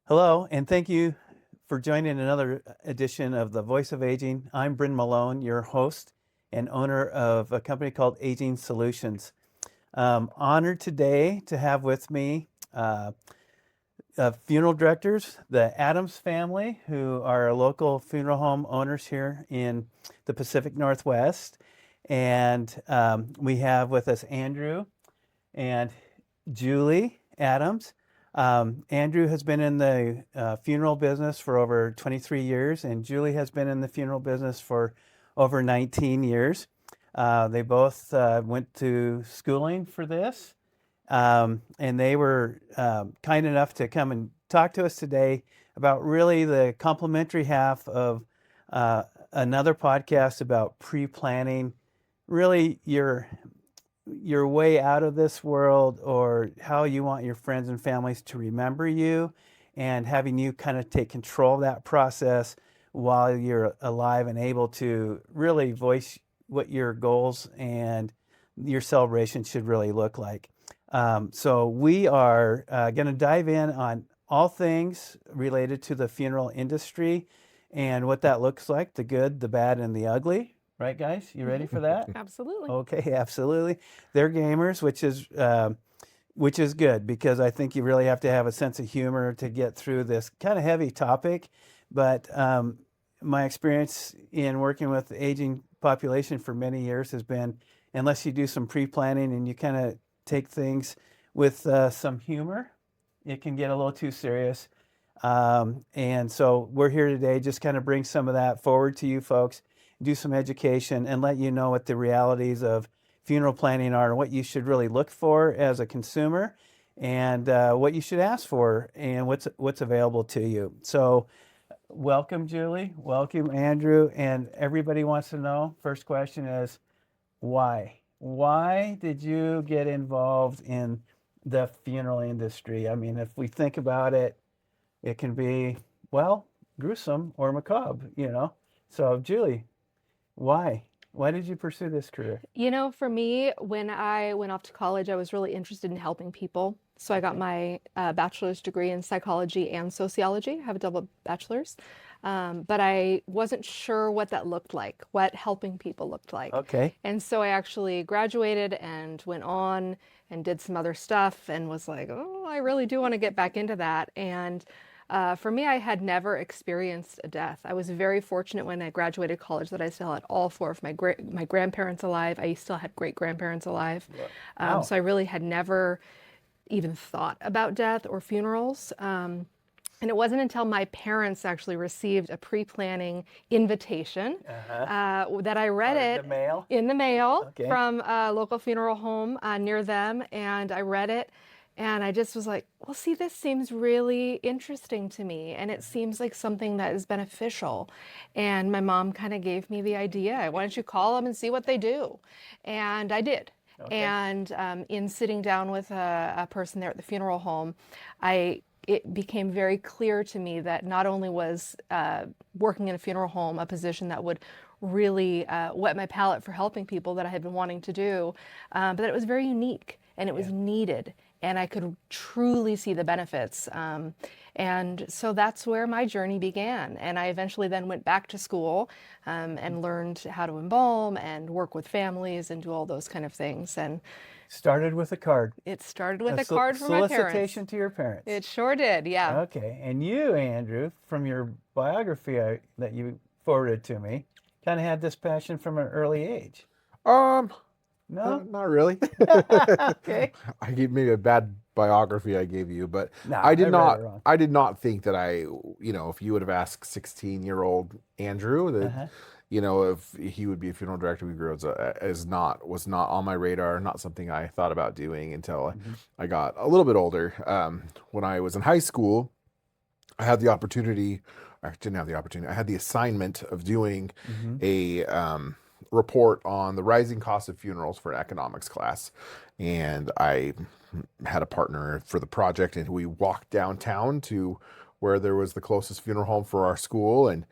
Hello, and thank you for joining another edition of The Voice of Aging. I'm Brynne Malone, your host and owner of a company called Aging Solutions. Honored today to have with me funeral directors, the Adams family, who are local funeral home owners here in the Pacific Northwest. And we have with us Andrew and Julie Adams. Andrew has been in the funeral business for over 23 years, and Julie has been in the funeral business for over 19 years. They both went to schooling for this, and they were kind enough to come and talk to us today about really the complementary half of another podcast about pre-planning, really your way out of this world, or how you want your friends and families to remember you, and having you kind of take control of that process while you're alive and able to really voice what your goals and your celebration should really look like. So we are going to dive in on all things related to the funeral industry and what that looks like, the good, the bad, and the ugly. Right, guys? You ready for that? Absolutely. Okay, absolutely. They're gamers, which is good, because I think you really have to have a sense of humor to get through this kind of heavy topic. But my experience in working with the aging population for many years has been, unless you do some pre-planning and you kind of take things with some humor, it can get a little too serious. And so we're here today just kind of bring some of that forward to you folks, do some education, and let you know what the realities of funeral planning are, and what you should really look for as a consumer, and what you should ask for, and what's available to you. So welcome, Julie. Welcome, Andrew. And everybody wants to know, first question is, why? Why did you get involved in the funeral industry? I mean, if we think about it, it can be, well, gruesome or macabre. So, Julie, why? Why did you pursue this career? For me, when I went off to college, I was really interested in helping people. So I got my bachelor's degree in psychology and sociology. I have a double bachelor's. But I wasn't sure what that looked like, what helping people looked like. Okay. And so I actually graduated and went on and did some other stuff and was like, oh, I really do want to get back into that. And for me, I had never experienced a death. I was very fortunate when I graduated college that I still had all four of my grandparents alive. I still had great grandparents alive. Wow. So I really had never even thought about death or funerals. And it wasn't until my parents actually received a pre-planning invitation that I read it in the mail from a local funeral home near them. And I read it. And I just was like, well, see, this seems really interesting to me. And it seems like something that is beneficial. And my mom kind of gave me the idea. Why don't you call them and see what they do? And I did. Okay. And in sitting down with a person there at the funeral home, it became very clear to me that not only was working in a funeral home a position that would really whet my palate for helping people that I had been wanting to do, but that it was very unique and it was needed. And I could truly see the benefits. And so that's where my journey began. And I eventually then went back to school and learned how to embalm and work with families and do all those kind of things. And started with a card. It started with a card from my parents. Solicitation to your parents. It sure did, yeah. Okay. And you, Andrew, from your biography that you forwarded to me, kind of had this passion from an early age. No, not really. Okay. I gave maybe a bad biography I gave you, but No, I did read not. it wrong. I did not think that if you would have asked 16-year-old Andrew that, if he would be a funeral director, we grew up was not on my radar, not something I thought about doing until I got a little bit older. When I was in high school, I had the opportunity. I didn't have the opportunity. I had the assignment of doing a report on the rising cost of funerals for an economics class. And I had a partner for the project, and we walked downtown to where there was the closest funeral home for our school, and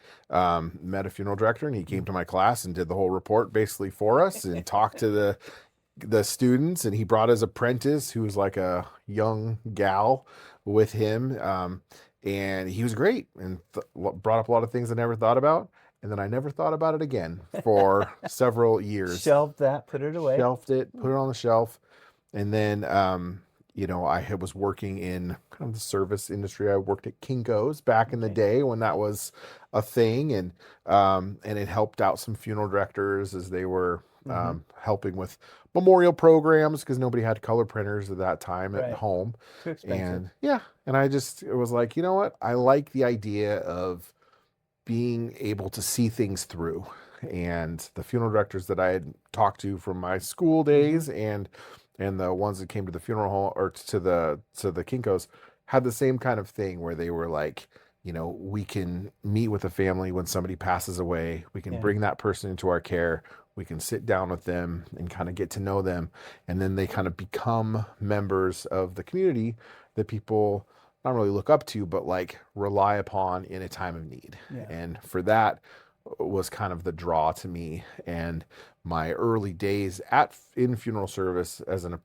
met a funeral director, and he came to my class and did the whole report basically for us and talked to the students, and he brought his apprentice, who was like a young gal, with him. and he was great and brought up a lot of things I never thought about. And then I never thought about it again for several years. Shelved that, put it away. Shelved it, put it on the shelf. And then, was working in kind of the service industry. I worked at Kinko's back in the day when that was a thing. And it helped out some funeral directors as they were helping with memorial programs because nobody had color printers at that time at home. Too expensive. And it was like, you know what? I like the idea of being able to see things through. And the funeral directors that I had talked to from my school days and the ones that came to the funeral home or to the Kinko's had the same kind of thing where they were like, we can meet with a family when somebody passes away. We can bring that person into our care. We can sit down with them and kind of get to know them. And then they kind of become members of the community that people not really look up to, but like rely upon in a time of need. Yeah. And for that was kind of the draw to me. And my early days in funeral service as an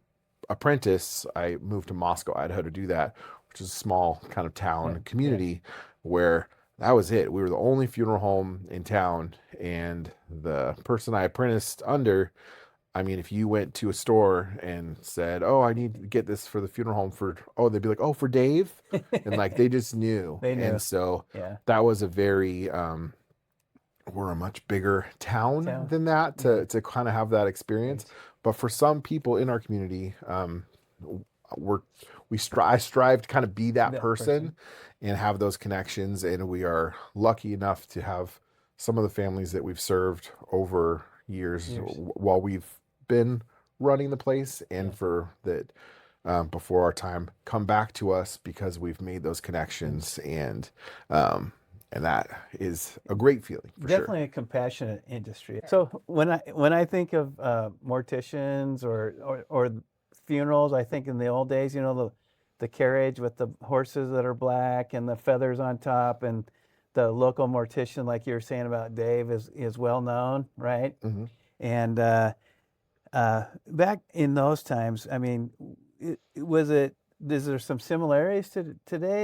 apprentice, I moved to Moscow, Idaho to do that, which is a small kind of town community where that was it. We were the only funeral home in town. And the person I apprenticed under, I mean, if you went to a store and said, "Oh, I need to get this for the funeral home they'd be like, "Oh, for Dave?" And like, they just knew. They knew. And so that was a very, we're a much bigger town than that to kind of have that experience. But for some people in our community, I strive to kind of be that person and have those connections. And we are lucky enough to have some of the families that we've served over years. While we've been running the place and for that before our time come back to us because we've made those connections and that is a great feeling for Definitely a compassionate industry. So when I think of morticians or funerals, I think in the old days, the carriage with the horses that are black and the feathers on top, and the local mortician, like you were saying about Dave, is well known, right? Mm-hmm. And back in those times, I mean, is there some similarities to today?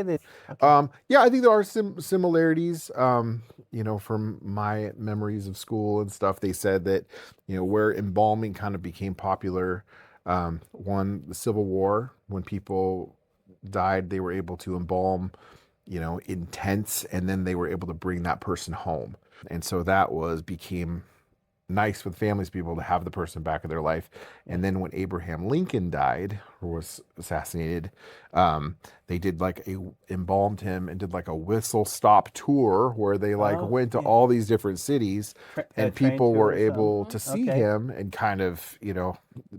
I think there are some similarities. From my memories of school and stuff, they said that, where embalming kind of became popular, the Civil War, when people died, they were able to embalm, in tents, and then they were able to bring that person home. And so that became nice with families, people to have the person back in their life. And then when Abraham Lincoln died or was assassinated, they did embalmed him and did like a whistle stop tour where they went to all these different cities and people were able to see him and kind of,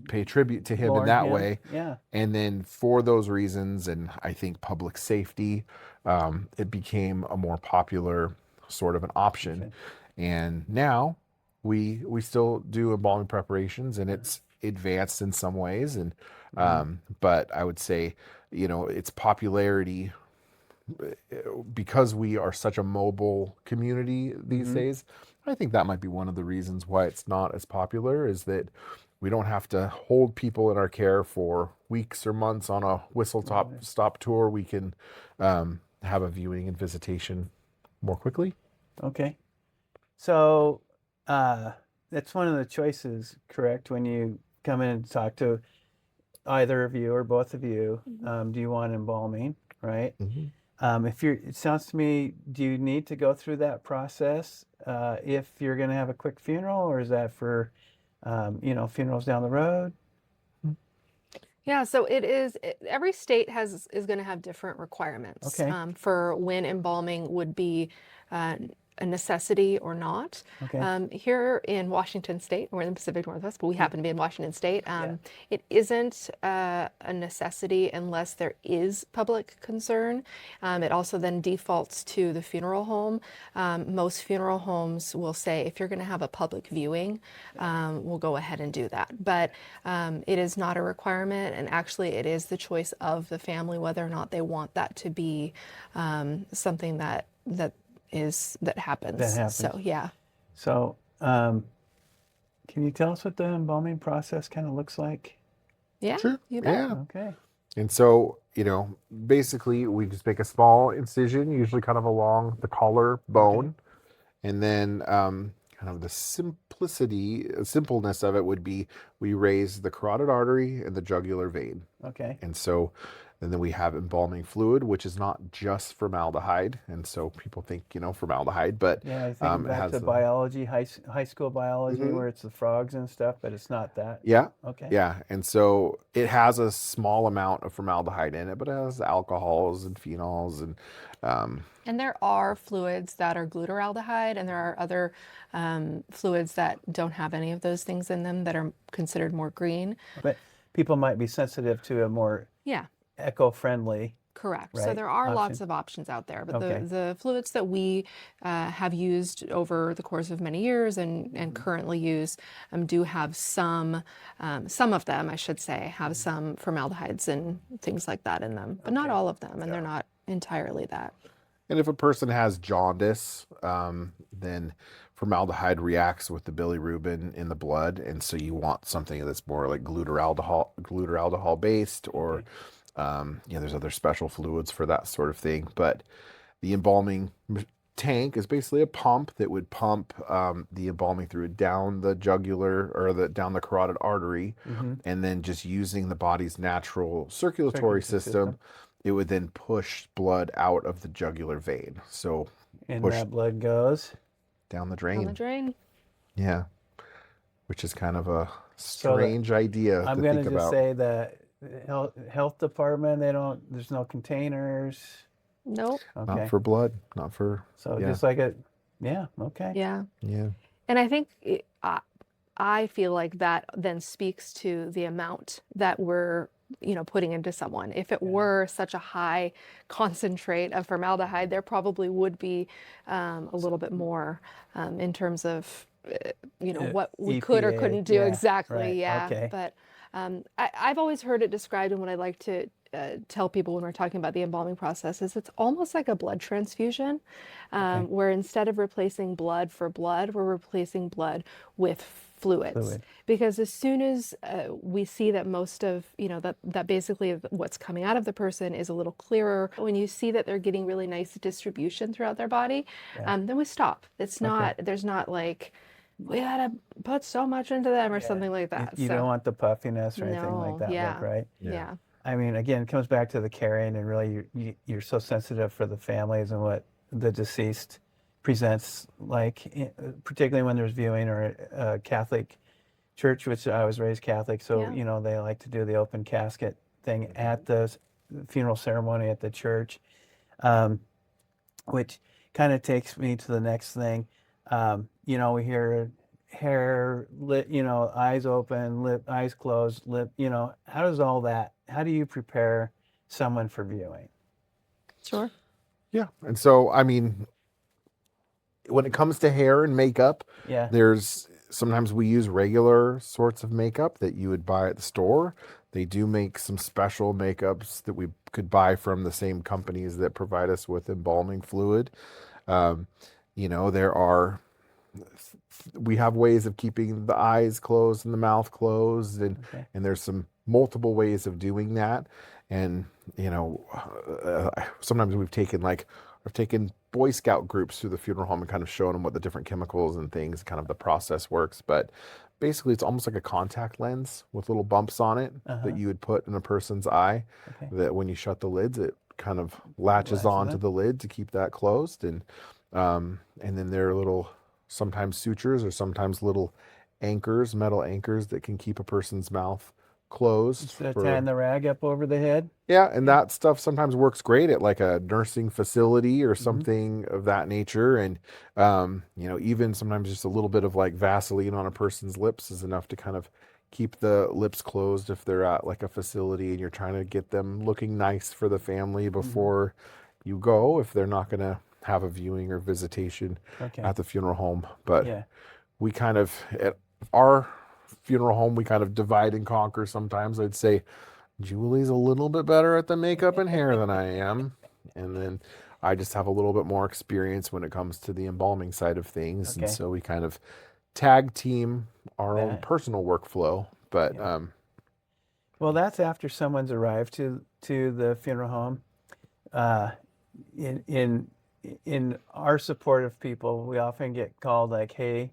pay tribute to him in that way. Yeah. And then for those reasons, and I think public safety, it became a more popular sort of an option. Okay. And now we still do embalming preparations, and it's advanced in some ways. And but I would say, its popularity, because we are such a mobile community these days, I think that might be one of the reasons why it's not as popular, is that we don't have to hold people in our care for weeks or months on a stop tour. We can have a viewing and visitation more quickly. Okay. So that's one of the choices, correct? When you come in and talk to either of you or both of you, do you want embalming, right? It sounds to me, do you need to go through that process if you're going to have a quick funeral, or is that for, funerals down the road? Yeah, so every state is going to have different requirements for when embalming would be a necessity or not. Here in Washington State, we're in the Pacific Northwest, but we happen to be in Washington State. It isn't a necessity unless there is public concern. It also then defaults to the funeral home. Most funeral homes will say, if you're going to have a public viewing, we'll go ahead and do that. But it is not a requirement, and actually it is the choice of the family whether or not they want that to be something that happens. That happens. So, yeah. So, can you tell us what the embalming process kind of looks like? Yeah. Sure. You bet. Yeah. Okay. And so, basically we just make a small incision, usually kind of along the collar bone. And then kind of the simpleness of it would be we raise the carotid artery and the jugular vein. Okay. And so, and then we have embalming fluid, which is not just formaldehyde. And so people think, formaldehyde, but Yeah, I think it back has to biology, high school biology, where it's the frogs and stuff, but it's not that. Yeah. Okay. Yeah. And so it has a small amount of formaldehyde in it, but it has alcohols and phenols And there are fluids that are glutaraldehyde, and there are other fluids that don't have any of those things in them that are considered more green. But people might be sensitive to a more Yeah, eco-friendly. correct. So Right, there are lots option. of options out there, but Okay. the fluids that we have used over the course of many years and currently use do have some of them, I should say, have some formaldehydes and things like that in them, but not all of them, and they're not entirely that. And if a person has jaundice, then formaldehyde reacts with the bilirubin in the blood, and so you want something that's more like glutaraldehyde based, or there's other special fluids for that sort of thing. But the embalming tank is basically a pump that would pump the embalming fluid down the jugular or down the carotid artery, and then just using the body's natural circulatory system, it would then push blood out of the jugular vein. So And push that blood goes. down the On drain. the drain. Yeah. Which is kind of a strange idea I'm to going to think just about. say that health department, there's no containers. Nope. Okay. Not for blood, not for. So yeah. just like okay. Yeah. Yeah. And I think I feel like that then speaks to the amount that we're putting into someone. If it were such a high concentrate of formaldehyde, there probably would be a little bit more in terms of what we could or EPA, couldn't do. yeah, exactly. right, Yeah. okay. But I've always heard it described, and what I like to tell people when we're talking about the embalming process is it's almost like a blood transfusion, where instead of replacing blood for blood, we're replacing blood with fluids. Because as soon as we see that most of, that basically what's coming out of the person is a little clearer, when you see that they're getting really nice distribution throughout their body, then we stop. It's not, there's not like, we gotta put so much into them or something like that. You don't want the puffiness or anything like No, that look, right? Yeah. I mean, again, it comes back to the caring, and really you're so sensitive for the families and what the deceased presents like, particularly when there's viewing or a Catholic church, which I was raised Catholic, so they like to do the open casket thing at the funeral ceremony at the church, which kind of takes me to the next thing. We hear hair, lip, eyes open, eyes closed, lip, how do you prepare someone for viewing? Sure. Yeah. And so, I mean, when it comes to hair and makeup, sometimes we use regular sorts of makeup that you would buy at the store. They do make some special makeups that we could buy from the same companies that provide us with embalming fluid. We have ways of keeping the eyes closed and the mouth closed, and there's some multiple ways of doing that. And sometimes we've taken Boy Scout groups through the funeral home and kind of shown them what the different chemicals and things, kind of the process works. But basically, it's almost like a contact lens with little bumps on it that you would put in a person's eye. That when you shut the lids, it kind of latches onto the lid to keep that closed. And then there are little, sometimes sutures or sometimes little anchors, metal anchors that can keep a person's mouth closed. Instead of tying the rag up over the head? Yeah, and that stuff sometimes works great at like a nursing facility or something of that nature. And, even sometimes just a little bit of like Vaseline on a person's lips is enough to kind of keep the lips closed if they're at like a facility and you're trying to get them looking nice for the family before you go, if they're not going to have a viewing or visitation at the funeral home. But we kind of, at our funeral home, we kind of divide and conquer sometimes. I'd say Julie's a little bit better at the makeup and hair than I am. And then I just have a little bit more experience when it comes to the embalming side of things. And so we kind of tag team our own personal workflow. But Well, that's after someone's arrived to the funeral home. Uh, in our support of people, we often get called like, hey,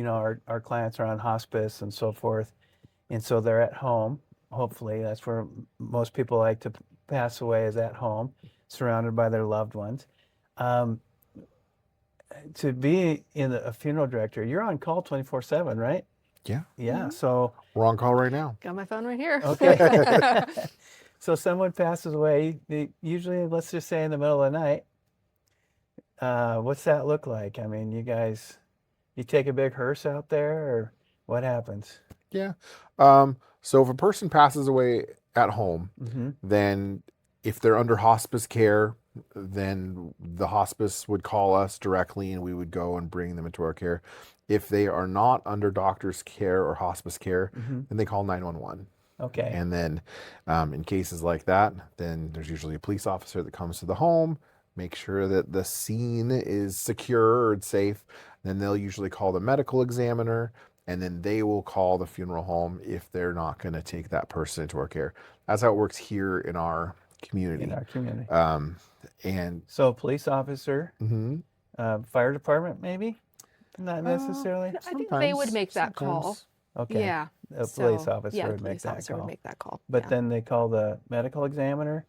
our clients are on hospice and so forth, and so they're at home. Hopefully, that's where most people like to pass away, is at home, surrounded by their loved ones. Um, to be a funeral director, you're on call 24/7, right? Yeah, Yeah. So we're on call right now. Got my phone right here. okay. So someone passes away, usually, let's just say in the middle of the night. What's that look like? I mean, you take a big hearse out there, or what happens? Yeah. So if a person passes away at home, Mm-hmm. then if they're under hospice care, then the hospice would call us directly and we would go and bring them into our care. If they are not under doctor's care or hospice care, Mm-hmm. then they call 911. Okay. And then in cases like that, then there's usually a police officer that comes to the home, make sure that the scene is secure and safe. Then they'll usually call the medical examiner, and then they will call the funeral home if they're not going to take that person into our care. That's how it works here in our community. In our community. And So police officer, mhm. fire department, maybe? Not necessarily. I think they would make that call. Okay. Yeah. A police So, officer yeah, the would make police that officer call. would make that call. But yeah. then they call the medical examiner,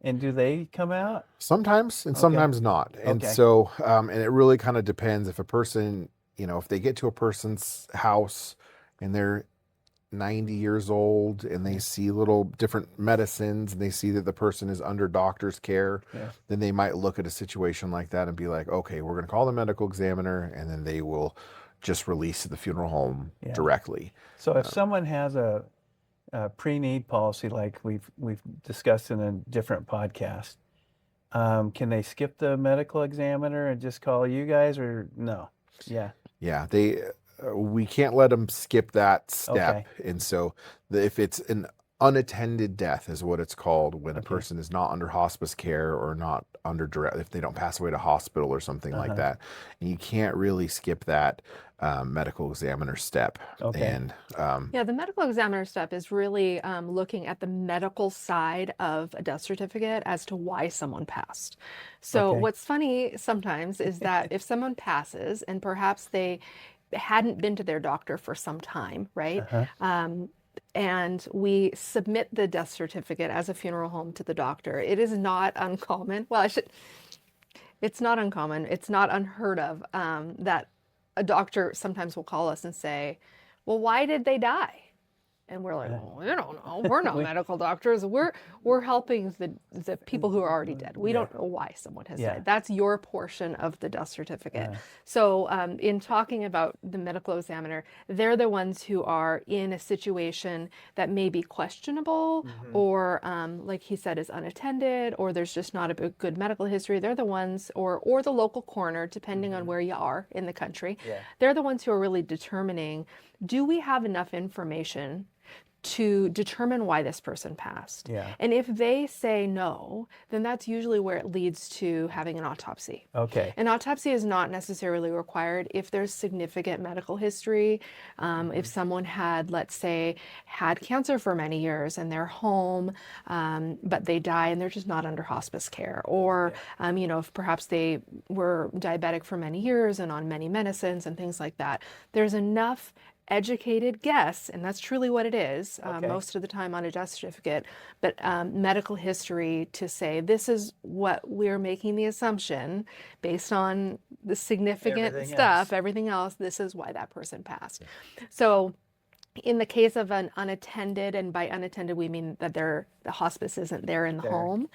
and do they come out? Sometimes and sometimes not. And Okay. so, and it really kind of depends if a person, if they get to a person's house and they're 90 years old and they see little different medicines and they see that the person is under doctor's care, Yeah. then they might look at a situation like that and be like, okay, we're going to call the medical examiner, and then they will just release to the funeral home Yeah. directly. So if someone has a pre-need policy, like we've discussed in a different podcast, can they skip the medical examiner and just call you guys, or no? Yeah. Yeah, we can't let them skip that step. Okay. And so if it's an unattended death is what it's called, when a Okay. person is not under hospice care or not under direct, if they don't pass away to hospital or something like that, and you can't really skip that medical examiner step. Okay. And Yeah, the medical examiner step is really looking at the medical side of a death certificate as to why someone passed. So Okay. what's funny sometimes is that if someone passes and perhaps they hadn't been to their doctor for some time, right? And we submit the death certificate as a funeral home to the doctor. It is not uncommon. Well, it's not uncommon. It's not unheard of that a doctor sometimes will call us and say, well, why did they die? And we're like, well, we don't know. We're not medical doctors. We're helping the people who are already dead. We don't know why someone has died. That's your portion of the death certificate. So in talking about the medical examiner, they're the ones who are in a situation that may be questionable, or like he said, is unattended, or there's just not a good medical history. They're the ones, or the local coroner, depending on where you are in the country. They're the ones who are really determining, do we have enough information to determine why this person passed? And if they say no, then that's usually where it leads to having an autopsy. Okay. An autopsy is not necessarily required if there's significant medical history. If someone had, let's say, had cancer for many years and they're home, but they die and they're just not under hospice care. Or, if perhaps they were diabetic for many years and on many medicines and things like that. There's enough educated guess, and that's truly what it is most of the time on a death certificate, but medical history to say this is what we're making the assumption based on the significant everything else, this is why that person passed. So in the case of an unattended, and by unattended we mean that the hospice isn't there in the home,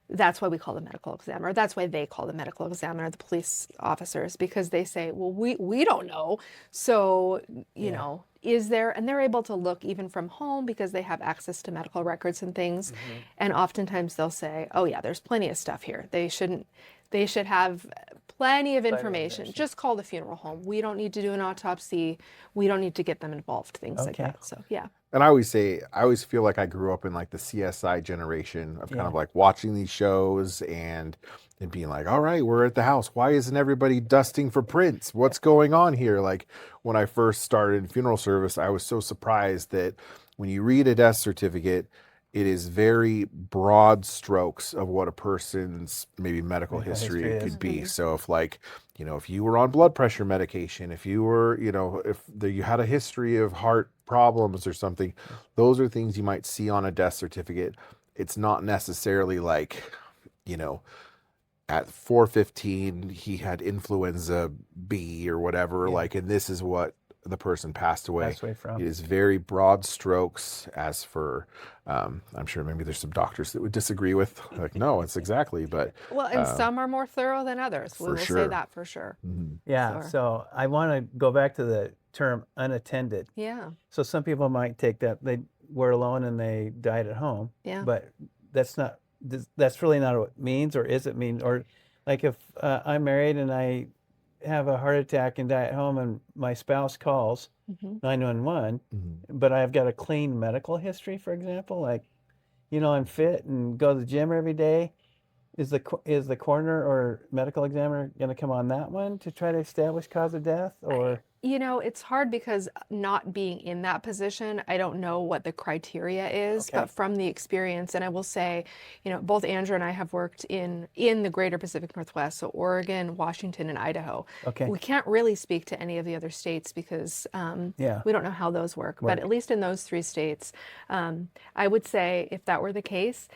that's why we call the medical examiner. That's why they call the medical examiner the police officers, because they say, well, we don't know. So, you know, is there, and they're able to look even from home because they have access to medical records and things. And oftentimes they'll say, oh yeah, there's plenty of stuff here. They should have plenty of information. Just call the funeral home. We don't need to do an autopsy. We don't need to get them involved, things like that. So, yeah. And I always feel like I grew up in like the CSI generation of kind Yeah. of like watching these shows and being like, all right, we're at the house. Why isn't everybody dusting for prints? What's going on here? Like when I first started funeral service, I was so surprised that when you read a death certificate, it is very broad strokes of what a person's maybe medical Medical history history could is. be. So if like, if you were on blood pressure medication, if you were, you had a history of heart problems or something, those are things you might see on a death certificate. It's not necessarily like, you know, at 4:15 he had influenza B or whatever, Yeah. like, and this is what the person passed away. Passed away from. It is very broad strokes. As for I'm sure maybe there's some doctors that would disagree with, like, no, it's exactly, but Well, and some are more thorough than others. We for will say sure. that for sure. Yeah. Sure. So I want to go back to the term unattended. Yeah. So some people might take that they were alone and they died at home. Yeah. But that's really not what it means, or is it mean? Or like if I'm married and I have a heart attack and die at home and my spouse calls 911, but I've got a clean medical history, for example, like, I'm fit and go to the gym every day. Is the coroner or medical examiner going to come on that one to try to establish cause of death, or? It's hard because not being in that position, I don't know what the criteria is, Okay. but from the experience, and I will say, both Andrew and I have worked in the greater Pacific Northwest, so Oregon, Washington, and Idaho. Okay. We can't really speak to any of the other states because Yeah. we don't know how those work. But at least in those 3 states, I would say if that were the case,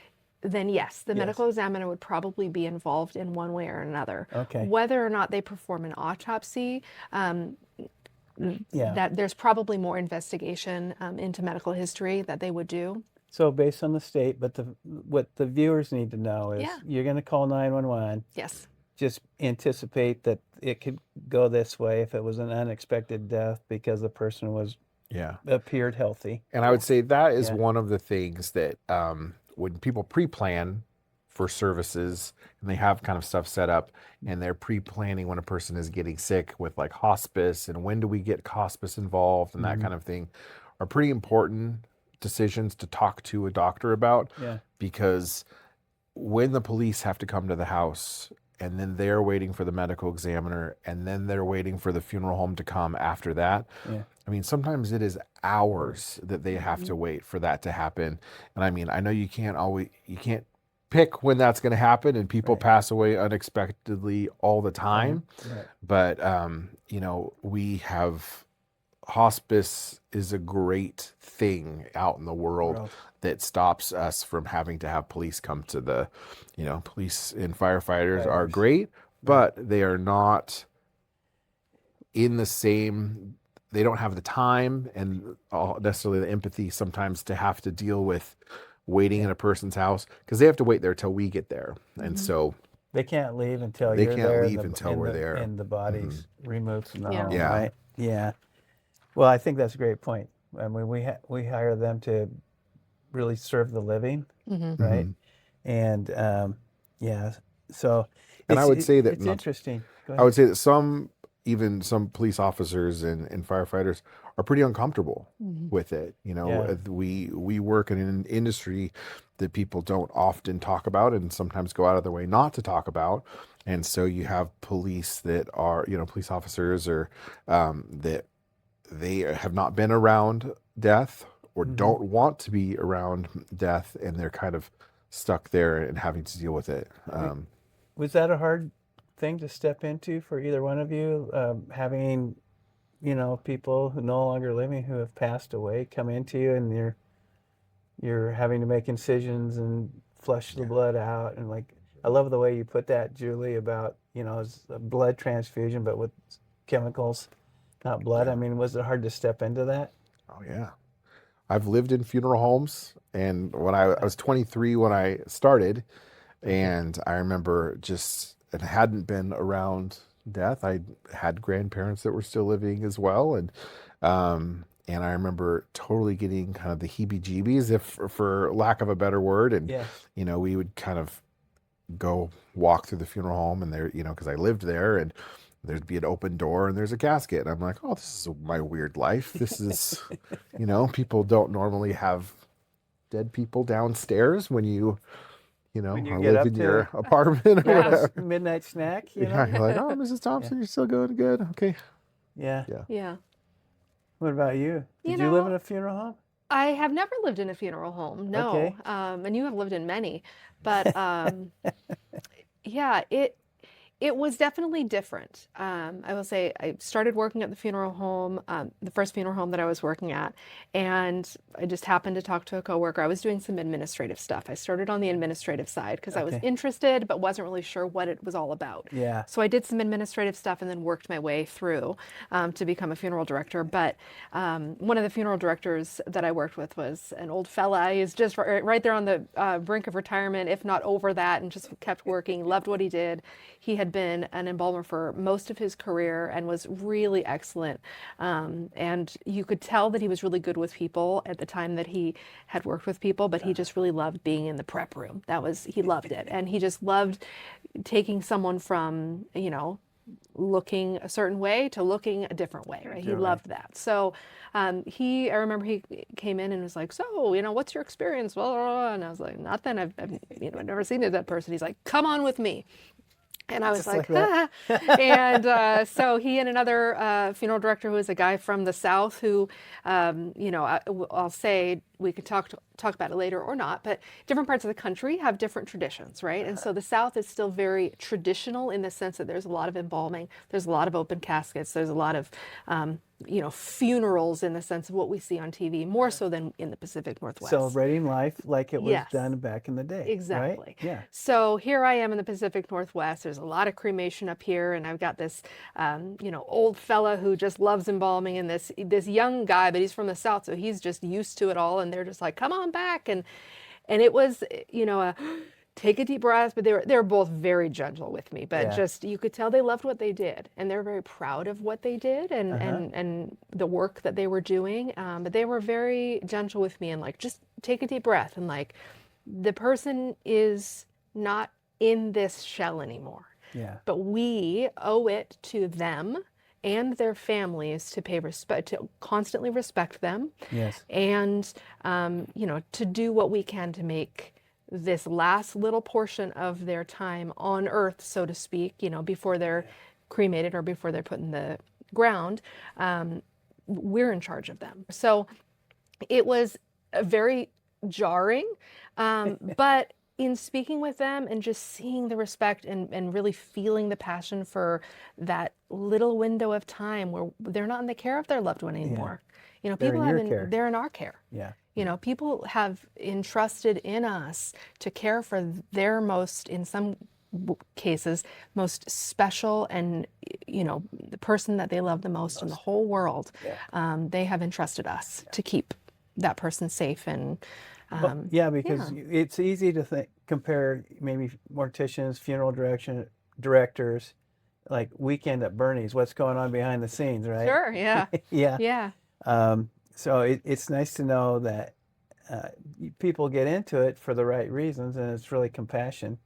then yes, the medical examiner would probably be involved in one way or another. Okay. Whether or not they perform an autopsy, Yeah. that there's probably more investigation into medical history that they would do. So based on the state, but what the viewers need to know is Yeah. you're going to call 911. Yes. Just anticipate that it could go this way if it was an unexpected death because the person appeared healthy. And I would say that is Yeah. one of the things that when people pre-plan for services and they have kind of stuff set up and they're pre-planning when a person is getting sick with like hospice and when do we get hospice involved and that kind of thing, are pretty important decisions to talk to a doctor about. Yeah. Because when the police have to come to the house and then they're waiting for the medical examiner and then they're waiting for the funeral home to come after that, Yeah. I mean, sometimes it is hours that they have to wait for that to happen. And I mean, I know you can't pick when that's going to happen, and people pass away unexpectedly all the time. Right. But, we have hospice is a great thing out in the world that stops us from having to have police come to the, police and firefighters are great, but they are not in the same. They don't have the time and necessarily the empathy sometimes to have to deal with waiting in a person's house because they have to wait there till we get there. And so they can't leave until they you're can't there leave until we're there. and the body's removed from the home, Yeah. right? Yeah. Well, I think that's a great point. I mean, we hire them to really serve the living, right? And so and I would say that it's interesting. Go I ahead. would say that some police officers and firefighters are pretty uncomfortable with it. We work in an industry that people don't often talk about and sometimes go out of their way not to talk about. And so you have police that are, police officers or that they have not been around death or don't want to be around death, and they're kind of stuck there and having to deal with it. Was that a hard thing to step into for either one of you, having people who no longer living who have passed away come into you and you're having to make incisions and flush the blood out, and like I love the way you put that, Julie, about it's a blood transfusion but with chemicals, not blood. I mean, was it hard to step into that? Oh yeah, I've lived in funeral homes, and when I was 23 when I started, and I remember it hadn't been around death. I had grandparents that were still living as well, and I remember totally getting kind of the heebie-jeebies, if for lack of a better word. And we would kind of go walk through the funeral home, and there, because I lived there, and there'd be an open door and there's a casket. And I'm like, oh, this is my weird life. This is, people don't normally have dead people downstairs when you When you or get live up in to your apartment or get a whatever. midnight snack, Yeah, you're like, oh, Mrs. Thompson, you're still going good. Okay. Yeah. Yeah. Yeah. What about you? You Did you live in know, a funeral home? I have never lived in a funeral home, no. Okay. And you have lived in many, but yeah, it was definitely different. I will say I started working at the funeral home, the first funeral home that I was working at, and I just happened to talk to a coworker. I was doing some administrative stuff. I started on the administrative side because I was Okay. interested, but wasn't really sure what it was all about. Yeah. So I did some administrative stuff and then worked my way through to become a funeral director. But one of the funeral directors that I worked with was an old fella. He's just right there on the brink of retirement, if not over that, and just kept working, loved what he did. He had been an embalmer for most of his career and was really excellent. And you could tell that he was really good with people at the time that he had worked with people, but he just really loved being in the prep room. He loved it. And he just loved taking someone from, looking a certain way to looking a different way, right? He loved that. So I remember he came in and was like, so, what's your experience? Blah, blah, blah. And I was like, nothing. I've never seen a dead person. He's like, come on with me. And I was Just like like, ah. And so he and another funeral director who was a guy from the South who, I'll say we could talk about it later or not, but different parts of the country have different traditions, right? And so the South is still very traditional in the sense that there's a lot of embalming, there's a lot of open caskets, there's a lot of, funerals in the sense of what we see on TV, more so than in the Pacific Northwest. Celebrating life like it was Yes. done back in the day. Exactly. Right? Yeah. So here I am in the Pacific Northwest. There's a lot of cremation up here, and I've got this, old fella who just loves embalming, and this young guy, but he's from the South, so he's just used to it all. And they're just like, "Come on back," and it was, take a deep breath. But they were both very gentle with me, but Yeah. just you could tell they loved what they did, and they're very proud of what they did and the work that they were doing. But they were very gentle with me and like, just take a deep breath and like, the person is not in this shell anymore. Yeah. But we owe it to them and their families to pay respect, to constantly respect them, Yes. and to do what we can to make this last little portion of their time on earth, so to speak, before they're cremated or before they're put in the ground, we're in charge of them. So it was very jarring, but in speaking with them and just seeing the respect and really feeling the passion for that little window of time where they're not in the care of their loved one anymore. They're in your care. They're in our care. Yeah. People have entrusted in us to care for their most, in some cases, most special and, the person that they love the most in the whole world. Yeah. They have entrusted us to keep that person safe and, because it's easy to compare maybe morticians, funeral directors, like Weekend at Bernie's, what's going on behind the scenes, right? Sure, yeah. Yeah. Yeah. So it's nice to know that people get into it for the right reasons, and it's really compassion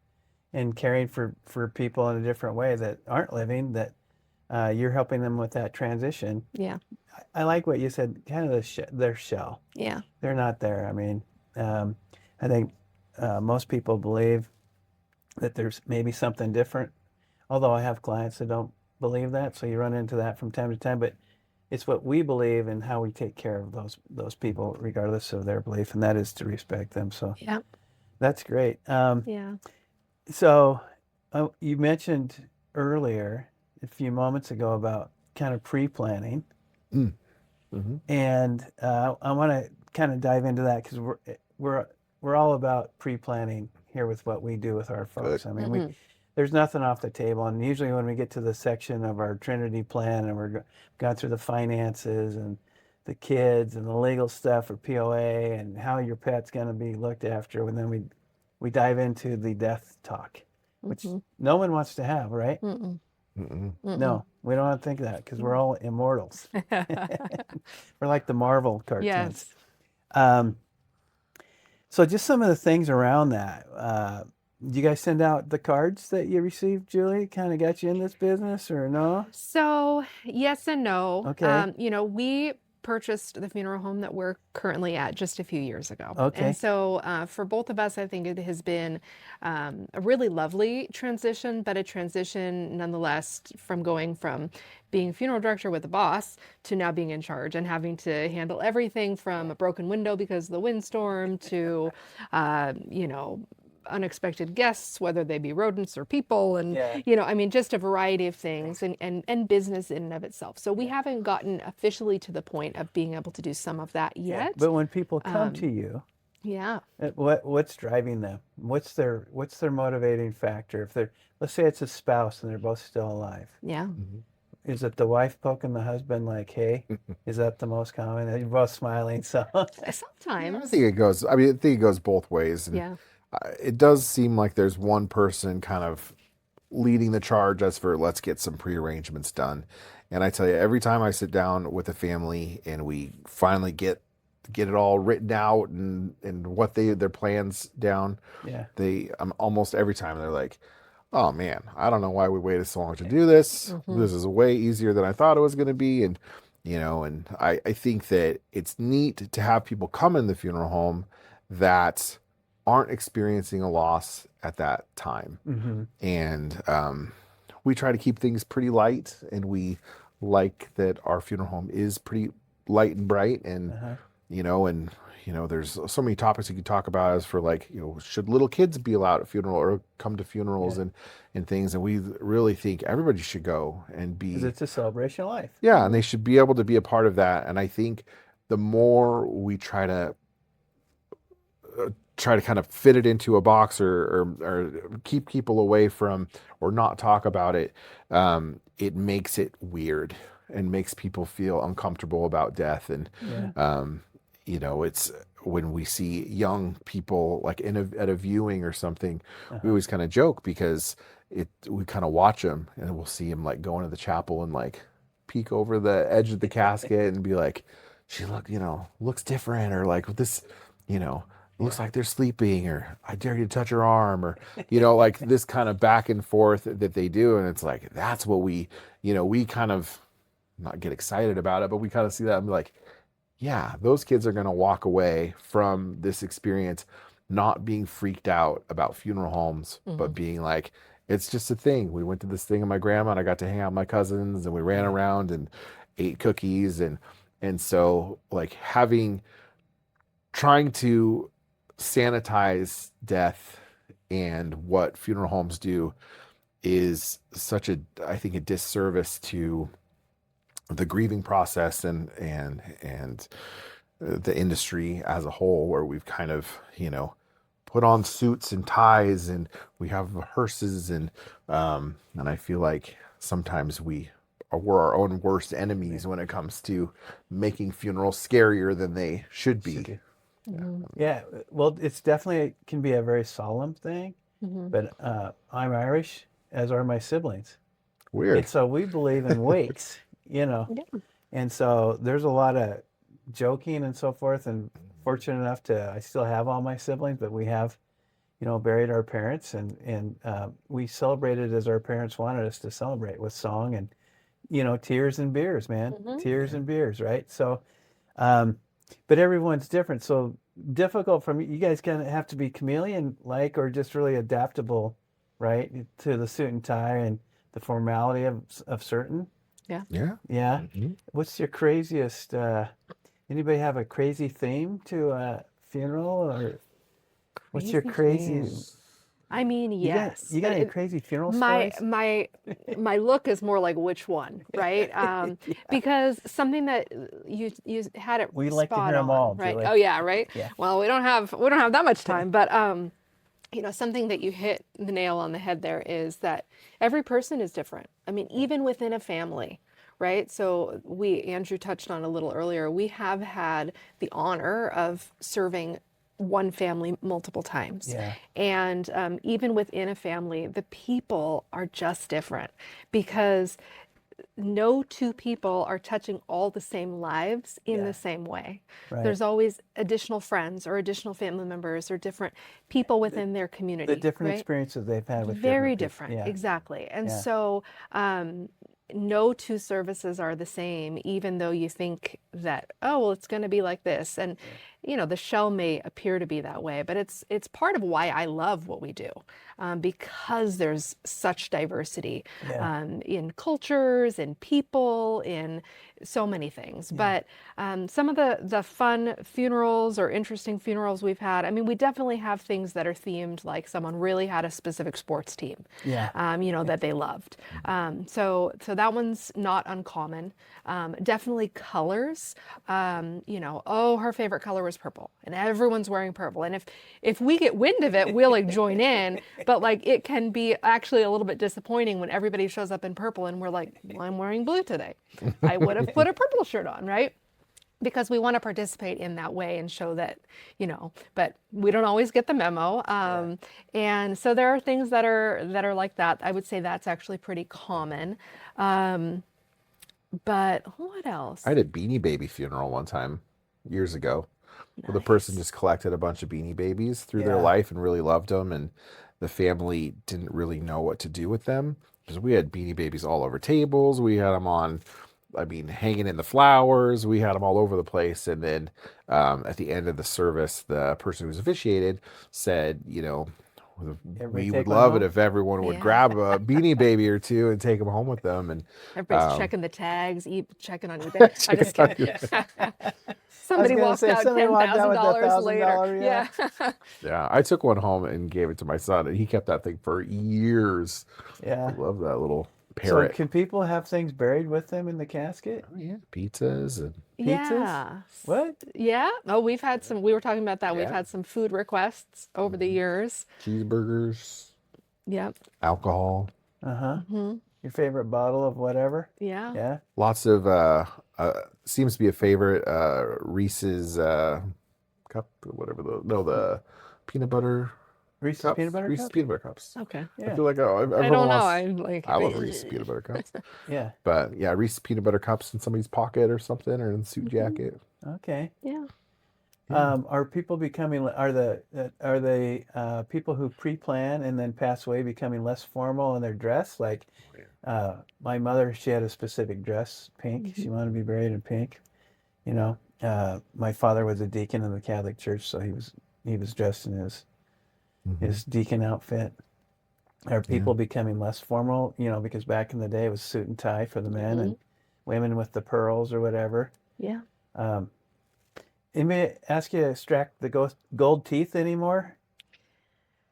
and caring for people in a different way that aren't living, that you're helping them with that transition. Yeah. I like what you said, kind of their shell. Yeah. They're not there. I mean, I think most people believe that there's maybe something different, although I have clients that don't believe that, so you run into that from time to time, but it's what we believe and how we take care of those people regardless of their belief, and that is to respect them. So Yeah. that's great. Yeah. So you mentioned earlier, a few moments ago, about kind of pre-planning. Mm-hmm. And I want to kind of dive into that because we're all about pre-planning here with what we do with our folks. I mean, there's nothing off the table, and usually when we get to the section of our Trinity plan and we're gone through the finances and the kids and the legal stuff for POA and how your pet's going to be looked after, and then we dive into the death talk, which no one wants to have, right? Mm-mm. Mm-mm. No, we don't want to think that because we're all immortals. We're like the Marvel cartoons. Yes. So just some of the things around that. you guys send out the cards that you received, Julie? Kind of got you in this business or no? So yes and no. Okay. We purchased the funeral home that we're currently at just a few years ago. Okay. And so for both of us, I think it has been a really lovely transition, but a transition nonetheless from going from being a funeral director with a boss to now being in charge and having to handle everything from a broken window because of the windstorm to, unexpected guests, whether they be rodents or people, and just a variety of things, and business in and of itself. So we haven't gotten officially to the point of being able to do some of that yet. But when people come to you, what's driving them? What's their motivating factor? If let's say it's a spouse and they're both still alive. Yeah. Is it the wife poking the husband like, hey? Is that the most common? You're both smiling, so. Sometimes. I think it goes both ways. And it does seem like there's one person kind of leading the charge as for let's get some prearrangements done. And I tell you, every time I sit down with a family and we finally get it all written out and what their plans down, almost every time they're like, oh man, I don't know why we waited so long to do this. Mm-hmm. This is way easier than I thought it was going to be. And, and I think that it's neat to have people come in the funeral home that aren't experiencing a loss at that time. Mm-hmm. And we try to keep things pretty light, and we like that our funeral home is pretty light and bright. And, there's so many topics you could talk about as for like, should little kids be allowed at funeral or come to funerals and things. And we really think everybody should go and be. 'Cause it's a celebration of life. Yeah. And they should be able to be a part of that. And I think the more we try to kind of fit it into a box or keep people away from or not talk about it, it makes it weird and makes people feel uncomfortable about death. And, it's when we see young people like at a viewing or something, we always kind of joke because we kind of watch them and we'll see them like go into the chapel and like peek over the edge of the casket and be like, she looks different, or like this, looks like they're sleeping, or I dare you to touch her arm, or, like this kind of back and forth that they do. And it's like, that's what we kind of not get excited about it, but we kind of see that and be like, yeah, those kids are going to walk away from this experience not being freaked out about funeral homes, but being like, it's just a thing. We went to this thing with my grandma and I got to hang out with my cousins and we ran around and ate cookies. And so like trying to sanitize death and what funeral homes do is such I think a disservice to the grieving process and the industry as a whole, where we've kind of, put on suits and ties and we have hearses and I feel like sometimes we're our own worst enemies when it comes to making funerals scarier than they should be. Yeah, well, it's definitely can be a very solemn thing, but I'm Irish, as are my siblings. Weird. And so we believe in wakes, and so there's a lot of joking and so forth. And fortunate enough I still have all my siblings, but we have, buried our parents, and we celebrated as our parents wanted us to celebrate, with song and, tears and beers, man, tears and beers, right? So. But everyone's different, so difficult for me. You guys kind of have to be chameleon-like or just really adaptable, right, to the suit and tie and the formality of certain. Yeah. Yeah. Yeah. Mm-hmm. What's your craziest? Anybody have a crazy theme to a funeral, or what's your crazy? I mean, yes. You got any crazy funeral my stories? my look is more like which one, right? Because something that you had it We like to spot hear 'em on, all, right? Julie. Oh yeah, right. Yeah. Well, we don't have that much time, but something that you hit the nail on the head there is that every person is different. I mean, even within a family, right? So Andrew touched on a little earlier, we have had the honor of serving one family multiple times. Yeah. And even within a family, the people are just different, because no two people are touching all the same lives in Yeah. the same way. Right. There's always additional friends or additional family members or different people within their community. The different right? experiences they've had with Very different people. different, exactly. And Yeah. so no two services are the same, even though you think that, oh, well, it's going to be like this. And, you know, the shell may appear to be that way, but it's part of why I love what we do, because there's such diversity Yeah. in cultures, in people, in so many things. But some of the fun funerals or interesting funerals we've had, I mean, we definitely have things that are themed, like someone really had a specific sports team, Yeah. you know, that they loved. So that one's not uncommon. Definitely colors. You know, oh, her favorite color was purple, and everyone's wearing purple. And if we get wind of it, we'll like join in. But like it can be actually a little bit disappointing when everybody shows up in purple, and we're like, well, I'm wearing blue today. I would have put a purple shirt on, right? Because we want to participate in that way and show that, you know, but we don't always get the memo. And so there are things that are like that. I would say that's actually pretty common. But what else? I had a Beanie Baby funeral one time years ago, where the person just collected a bunch of Beanie Babies through their Yeah. life and really loved them, and the family didn't really know what to do with them because we had Beanie Babies all over tables. We had them on, I mean, hanging in the flowers. We had them all over the place. And then at the end of the service, the person who was officiated said, you know, Everybody we take would one love home? it if everyone would Yeah. grab a Beanie Baby or two and take them home with them. And Everybody's checking the tags, checking on eBay. I'm just kidding. Somebody gonna walked say, out somebody walked out with the $10,000 later. $1,000, yeah. yeah, I took one home and gave it to my son, and he kept that thing for years. Yeah. I love that little So parrot. can people have things buried with them in the casket? Oh, yeah, pizzas and Yeah. What? Yeah. Oh, we've had some, we were talking about that. We've Yeah. had some food requests over the years. cheeseburgers, Yep. alcohol. Uh-huh. Your favorite bottle of whatever? Yeah. Yeah. Lots of seems to be a favorite Reese's cup, whatever the peanut butter Reese's cups. peanut butter Reese's cup? pean't butter cups. Okay. Yeah. I feel like everyone I don't know. wants- I love Reese's peanut butter cups. Yeah. But yeah, Reese's peanut butter cups in somebody's pocket or something, or in the suit jacket. Okay. Yeah. Are people becoming, are they people who pre-plan and then pass away becoming less formal in their dress? Like, my mother, she had a specific dress, pink. She wanted to be buried in pink. You know, my father was a deacon in the Catholic Church, so he was dressed in his deacon outfit. Are people becoming less formal? You know, because back in the day it was suit and tie for the men and women with the pearls or whatever. Yeah. Anybody ask you to extract the gold teeth anymore?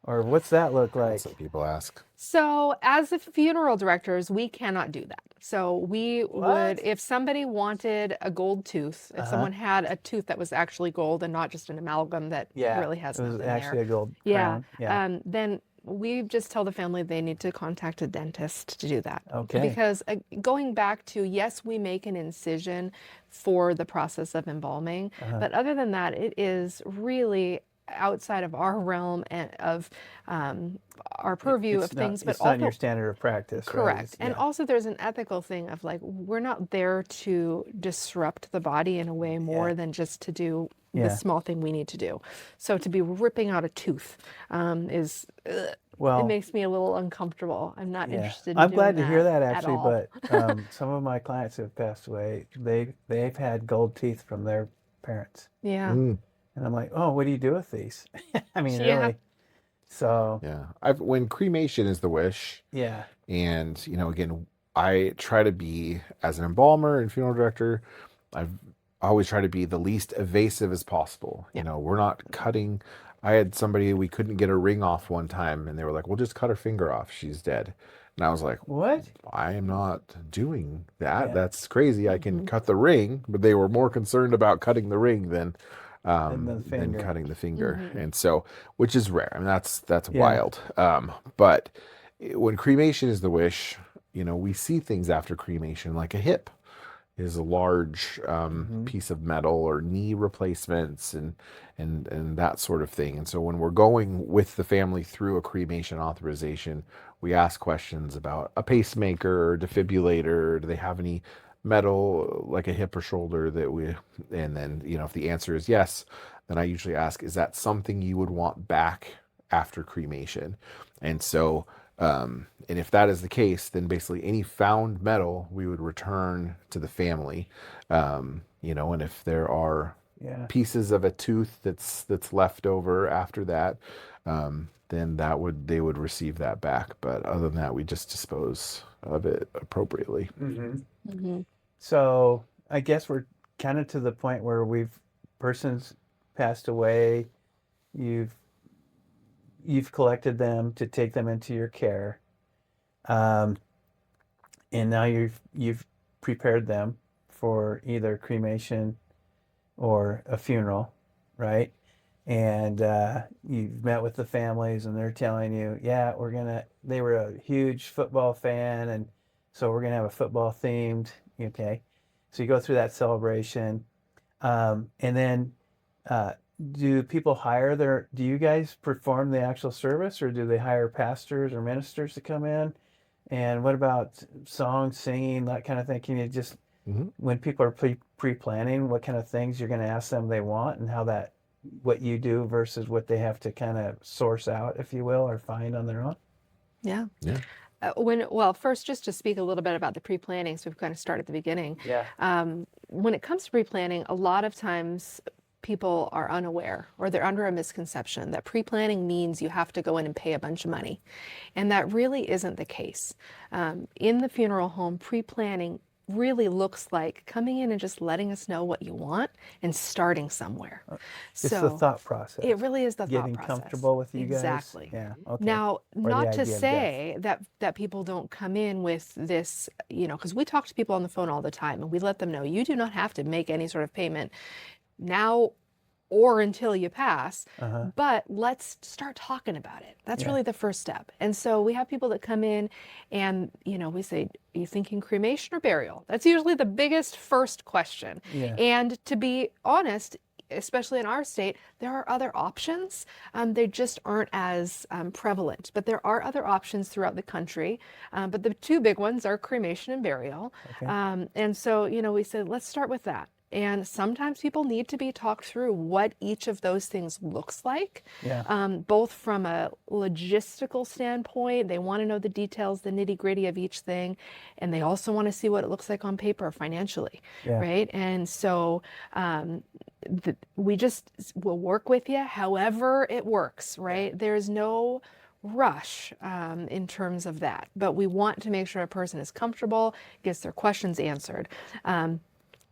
Or what's that look like? That's what people ask. So as the funeral directors, we cannot do that. So we would, What? if somebody wanted a gold tooth, if someone had a tooth that was actually gold and not just an amalgam that really has it was nothing actually there. a gold Yeah. crown. Yeah. Then we just tell the family they need to contact a dentist to do that. Okay. Because going back to, yes, we make an incision for the process of embalming, but other than that, it is really outside of our realm and of our purview of things, but it's not also your standard of practice. right? correct. It's- And yeah. also there's an ethical thing of like, we're not there to disrupt the body in a way more than just to do the Yeah. small thing we need to do. So to be ripping out a tooth is, Well, it makes me a little uncomfortable. I'm not yeah. interested in I'm doing glad to hear that at actually, all. but some of my clients who have passed away, they've had gold teeth from their parents. Yeah. And I'm like, oh, what do you do with these? I mean, Yeah. really. So, Yeah, when cremation is the wish, yeah. and you know, again, I try to be, as an embalmer and funeral director, I've always tried to be the least evasive as possible. You know, we're not cutting. I had somebody, we couldn't get a ring off one time, and they were like, "We'll just cut her finger off. She's dead." And I was like, What? I am not doing that. Yeah. That's crazy. I can cut the ring, but they were more concerned about cutting the ring than the than finger. cutting the finger. And so, which is rare. I mean, that's Yeah. wild. But when cremation is the wish, you know, we see things after cremation, like a hip. is a large piece of metal, or knee replacements, and that sort of thing. And so when we're going with the family through a cremation authorization, we ask questions about a pacemaker or defibrillator. Do they have any metal, like a hip or shoulder that we, and then, if the answer is yes, then I usually ask, is that something you would want back after cremation? And so, and if that is the case, then basically any found metal we would return to the family. And if there are pieces of a tooth that's left over after that, then they would receive that back. But other than that, we just dispose of it appropriately. So I guess we're kind of to the point where person's passed away, you've collected them to take them into your care, and now you've prepared them for either cremation or a funeral, right? And you've met with the families, and they're telling you, yeah, they were a huge football fan, and so we're gonna have a football themed. Okay, so you go through that celebration, and then do you guys perform the actual service, or do they hire pastors or ministers to come in? And what about song, singing, that kind of thing? Can you just, when people are pre-planning, what kind of things you're going to ask them they want, and what you do versus what they have to kind of source out, if you will, or find on their own? Yeah. Yeah. First, just to speak a little bit about the pre-planning, so we've kind of started at the beginning. Yeah. When it comes to pre-planning, a lot of times people are unaware, or they're under a misconception that pre-planning means you have to go in and pay a bunch of money. And that really isn't the case. In the funeral home, pre-planning really looks like coming in and just letting us know what you want and starting somewhere. It's the thought process. It really is the thought process. Getting comfortable with you guys. Exactly. Yeah. Okay. Now, Or not the to idea of say that people don't come in with this, because we talk to people on the phone all the time, and we let them know you do not have to make any sort of payment now or until you pass, but let's start talking about it. That's really the first step. And so we have people that come in and, we say, are you thinking cremation or burial? That's usually the biggest first question. Yeah. And to be honest, especially in our state, there are other options. They just aren't as prevalent, but there are other options throughout the country. But the two big ones are cremation and burial. Okay. And so, we said, let's start with that. And sometimes people need to be talked through what each of those things looks like, both from a logistical standpoint. They want to know the details, the nitty gritty of each thing. And they also want to see what it looks like on paper financially, right? And so we just will work with you however it works, right? There's no rush in terms of that, but we want to make sure a person is comfortable, gets their questions answered.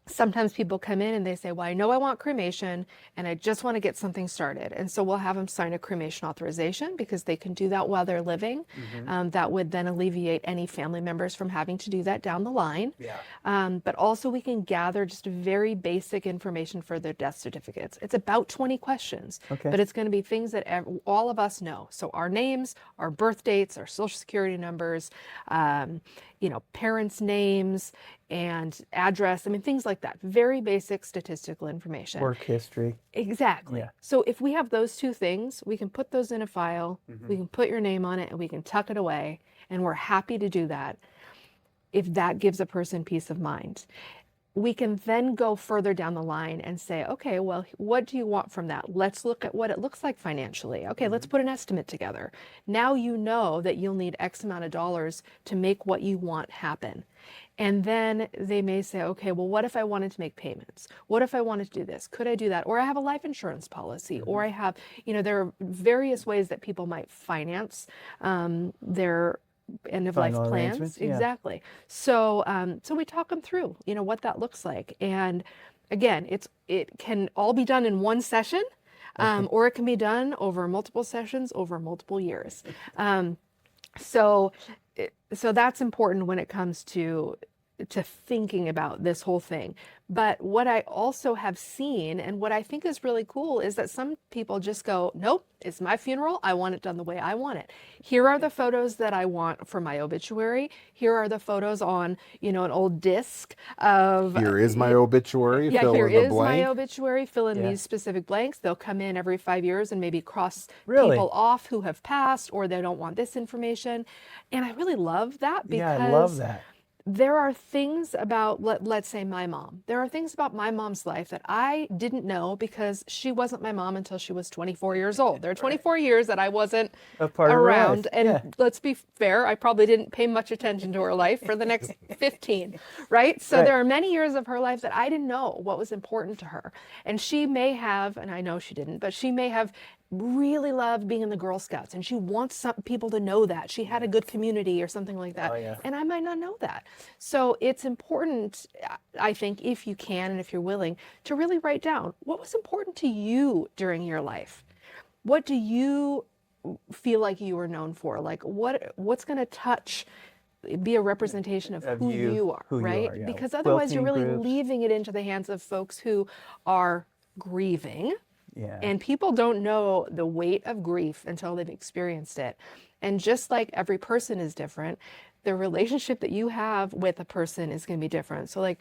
Sometimes people come in and they say, well, I know I want cremation and I just want to get something started. And so we'll have them sign a cremation authorization, because they can do that while they're living. That would then alleviate any family members from having to do that down the line. But also we can gather just very basic information for their death certificates. It's about 20 questions, but it's going to be things that all of us know. So our names, our birth dates, our social security numbers, parents' names and address. I mean, things like that. Very basic statistical information. Work history. Exactly. Yeah. So if we have those two things, we can put those in a file, we can put your name on it, and we can tuck it away. And we're happy to do that if that gives a person peace of mind. We can then go further down the line and say, okay, well, what do you want from that? Let's look at what it looks like financially. Okay, let's put an estimate together. Now you know that you'll need X amount of dollars to make what you want happen. And then they may say, okay, well, what if I wanted to make payments? What if I wanted to do this? Could I do that? Or I have a life insurance policy, or I have, there are various ways that people might finance their end of life Final plans. arrangements, yeah. Exactly. So so we talk them through, what that looks like. And again, it can all be done in one session, or it can be done over multiple sessions over multiple years. So that's important when it comes to to thinking about this whole thing. But what I also have seen, and what I think is really cool, is that some people just go, nope, it's my funeral. I want it done the way I want it. Here are the photos that I want for my obituary. Here are the photos on, an old disc of, Here is my obituary. yeah, Fill here in the is my blank. obituary. Fill in Yeah. these specific blanks. They'll come in every 5 years and maybe cross Really? people off who have passed, or they don't want this information. And I really love that, Yeah, because I love that. there are things about, let's say my mom. There are things about my mom's life that I didn't know, because she wasn't my mom until she was 24 years old. There are 24 years that I wasn't A part of her life. around. And Yeah. let's be fair, I probably didn't pay much attention to her life for the next 15, right? So Right. there are many years of her life that I didn't know what was important to her. And she may have, and I know she didn't, but she may have really loved being in the Girl Scouts, and she wants some people to know that she had a good community or something like that. Oh, yeah. And I might not know that. So it's important, I think, if you can and if you're willing, to really write down what was important to you during your life. What do you feel like you were known for? Like what's going to be a representation of who you are, who you right? are, yeah. Because otherwise you're Quilting really groups. leaving it into the hands of folks who are grieving. Yeah. And people don't know the weight of grief until they've experienced it. And just like every person is different, the relationship that you have with a person is going to be different. So like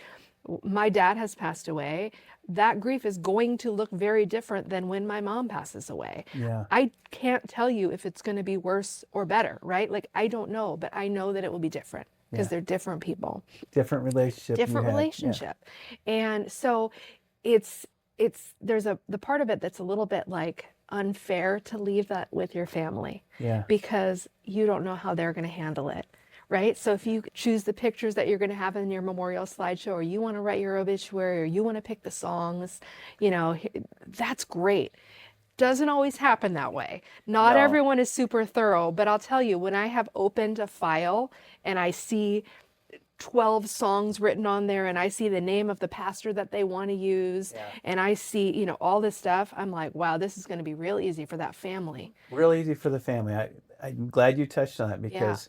my dad has passed away. That grief is going to look very different than when my mom passes away. Yeah. I can't tell you if it's going to be worse or better, right? Like I don't know, but I know that it will be different, because Yeah. they're different people. Different relationship. Different you had. Yeah. relationship. And so there's the part of it that's a little bit like unfair to leave that with your family, Yeah. because you don't know how they're going to handle it, right? So if you choose the pictures that you're going to have in your memorial slideshow, or you want to write your obituary, or you want to pick the songs, that's great. Doesn't always happen that way. Not No. everyone is super thorough, but I'll tell you, when I have opened a file and I see 12 songs written on there, and I see the name of the pastor that they want to use, Yeah. and I see, all this stuff, I'm like, wow, this is going to be real easy for that family. Real easy for the family. I'm glad you touched on it, because